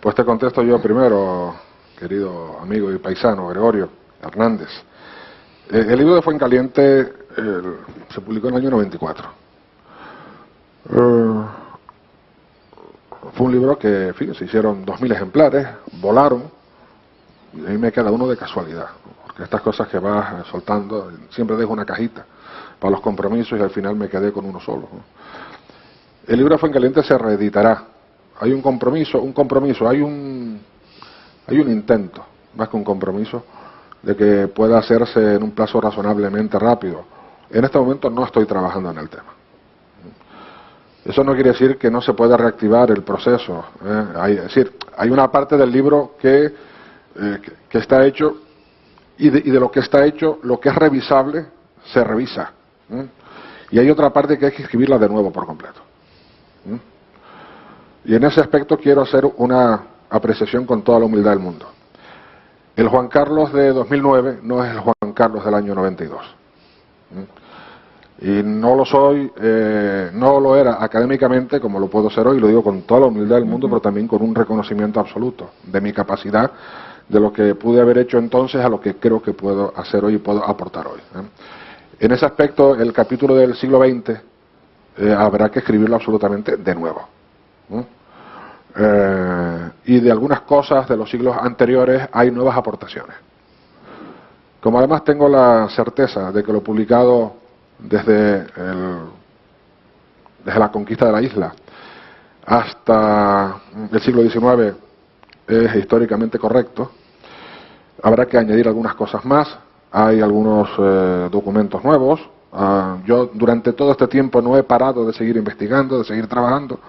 Pues te contesto yo primero, querido amigo y paisano Gregorio Hernández. El libro de Fuencaliente se publicó en el año 94. Fue un libro que, en fin, se hicieron 2000 ejemplares, volaron, y a mí me queda uno de casualidad, porque estas cosas que vas soltando, siempre dejo una cajita para los compromisos y al final me quedé con uno solo, ¿no? El libro de Fuencaliente se reeditará. Hay un compromiso, hay un intento, más que un compromiso, de que pueda hacerse en un plazo razonablemente rápido. En este momento no estoy trabajando en el tema. Eso no quiere decir que no se pueda reactivar el proceso. Es decir, hay una parte del libro que está hecho, y de lo que está hecho, lo que es revisable, se revisa. Y hay otra parte que hay que escribirla de nuevo por completo. Y en ese aspecto quiero hacer una apreciación con toda la humildad del mundo. El Juan Carlos de 2009 no es el Juan Carlos del año 92. Y no lo soy, no lo era académicamente como lo puedo ser hoy, lo digo con toda la humildad del mundo, pero también con un reconocimiento absoluto de mi capacidad, de lo que pude haber hecho entonces a lo que creo que puedo hacer hoy y puedo aportar hoy. En ese aspecto, el capítulo del siglo XX habrá que escribirlo absolutamente de nuevo. Y de algunas cosas de los siglos anteriores hay nuevas aportaciones. Como además tengo la certeza de que lo publicado desde la conquista de la isla hasta el siglo XIX es históricamente correcto, habrá que añadir algunas cosas más. Hay algunos documentos nuevos. Yo durante todo este tiempo no he parado de seguir investigando, de seguir trabajando,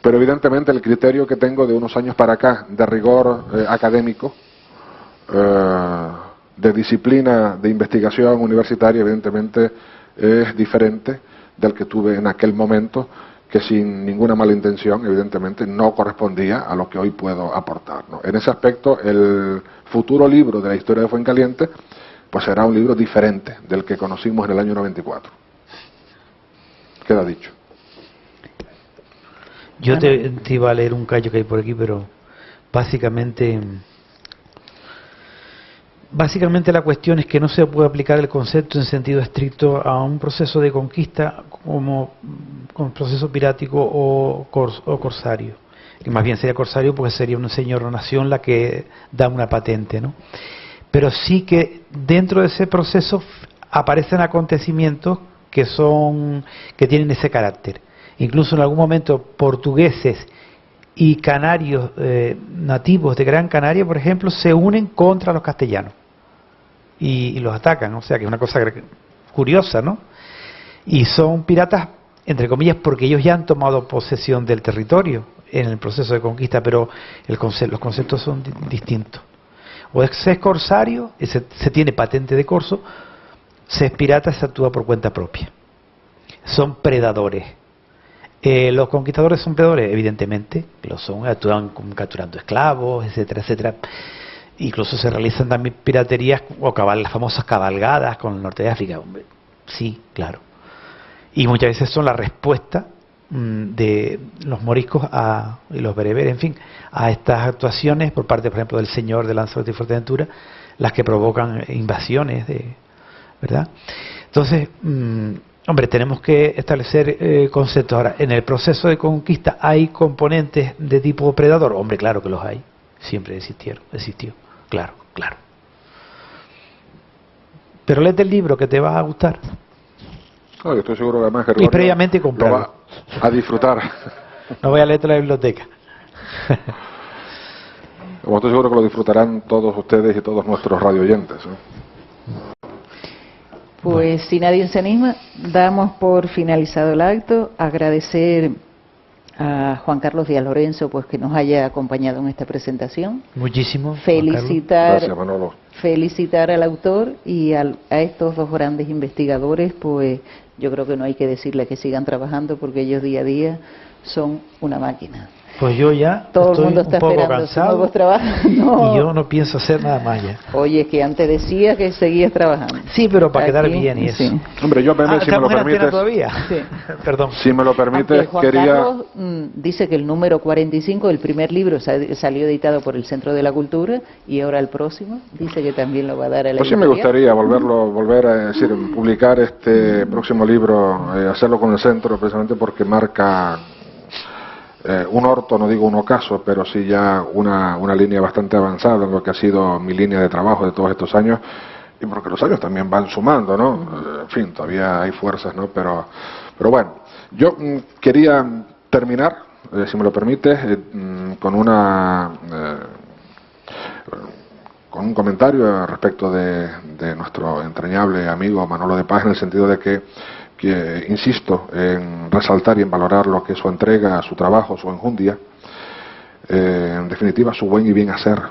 pero evidentemente el criterio que tengo de unos años para acá, de rigor académico, de disciplina de investigación universitaria, evidentemente es diferente del que tuve en aquel momento, que sin ninguna mala intención, evidentemente, no correspondía a lo que hoy puedo aportar, ¿no? En ese aspecto, el futuro libro de la historia de Fuencaliente, pues será un libro diferente del que conocimos en el año 94. Queda dicho. Yo te iba a leer un callo que hay por aquí, pero básicamente la cuestión es que no se puede aplicar el concepto en sentido estricto a un proceso de conquista como un proceso pirático o corsario. Que más bien sería corsario porque sería una señor-nación la que da una patente, ¿no? Pero sí que dentro de ese proceso aparecen acontecimientos que tienen ese carácter. Incluso en algún momento portugueses y canarios nativos de Gran Canaria, por ejemplo, se unen contra los castellanos y los atacan. O sea que es una cosa curiosa, ¿no? Y son piratas, entre comillas, porque ellos ya han tomado posesión del territorio en el proceso de conquista, pero los conceptos son distintos. O se es corsario, se tiene patente de corso; se es pirata, se actúa por cuenta propia. Son predadores. Los conquistadores son predadores, evidentemente, lo son, actúan capturando esclavos, etcétera, etcétera. Incluso se realizan también piraterías o las famosas cabalgadas con el norte de África. Sí, claro. Y muchas veces son la respuesta de los moriscos y los bereberes, en fin, a estas actuaciones por parte, por ejemplo, del señor de Lanzarote y Fuerteventura, las que provocan invasiones, ¿verdad? Entonces, hombre, tenemos que establecer conceptos. Ahora, en el proceso de conquista hay componentes de tipo predador. Hombre, claro que los hay. Siempre existió. Claro. Pero léete el libro que te va a gustar. No, yo estoy seguro que además Gregorio y previamente comprarlo. Lo va a disfrutar. No voy a leerte la biblioteca. Como estoy seguro que lo disfrutarán todos ustedes y todos nuestros radioyentes, ¿eh? Pues si nadie se anima, damos por finalizado el acto. Agradecer a Juan Carlos Díaz Lorenzo pues que nos haya acompañado en esta presentación. Muchísimo. Gracias, Manolo. Felicitar al autor y a estos dos grandes investigadores, pues yo creo que no hay que decirles que sigan trabajando porque ellos día a día son una máquina. Pues yo ya todo estoy el mundo está un poco esperando cansado nuevos trabajos. No. Y yo no pienso hacer nada más ya. Oye, es que antes decía que seguías trabajando. Sí, pero para quedar bien y eso. Sí. Hombre, yo apenas, si me lo permites, todavía. Sí. Perdón. Si me lo permites, Juan quería... Carlos dice que el número 45 del primer libro salió editado por el Centro de la Cultura y ahora el próximo dice que también lo va a dar a la Pues sí me gustaría volver a decir, publicar este próximo libro, hacerlo con el Centro, precisamente porque marca un orto, no digo un ocaso, pero sí ya una línea bastante avanzada en lo que ha sido mi línea de trabajo de todos estos años, y porque los años también van sumando, ¿no? En fin, todavía hay fuerzas, ¿no? Pero bueno, yo quería terminar, si me lo permites, con un comentario respecto de nuestro entrañable amigo Manolo de Paz, en el sentido de que insisto en resaltar y en valorar lo que es su entrega, su trabajo, su enjundia, en definitiva su buen y bien hacer,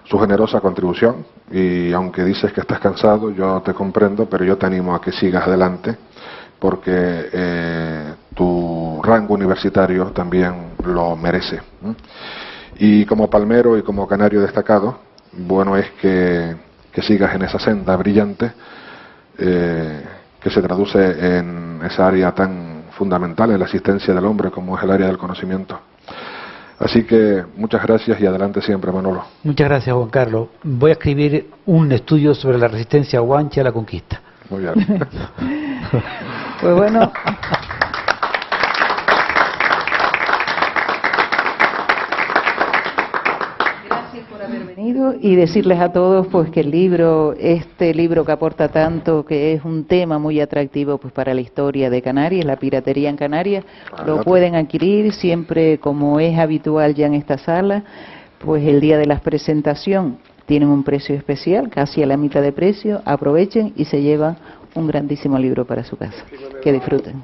su generosa contribución. Y aunque dices que estás cansado, yo te comprendo, pero yo te animo a que sigas adelante, porque tu rango universitario también lo merece. Y como palmero y como canario destacado, bueno es que sigas en esa senda brillante, que se traduce en esa área tan fundamental en la existencia del hombre como es el área del conocimiento. Así que muchas gracias y adelante siempre, Manolo. Muchas gracias, Juan Carlos. Voy a escribir un estudio sobre la resistencia guanche a la conquista. Muy bien. Pues bueno. Y decirles a todos pues que este libro que aporta tanto, que es un tema muy atractivo pues para la historia de Canarias, la piratería en Canarias, lo pueden adquirir siempre, como es habitual ya en esta sala, pues el día de la presentación tienen un precio especial, casi a la mitad de precio. Aprovechen y se llevan un grandísimo libro para su casa. Que disfruten.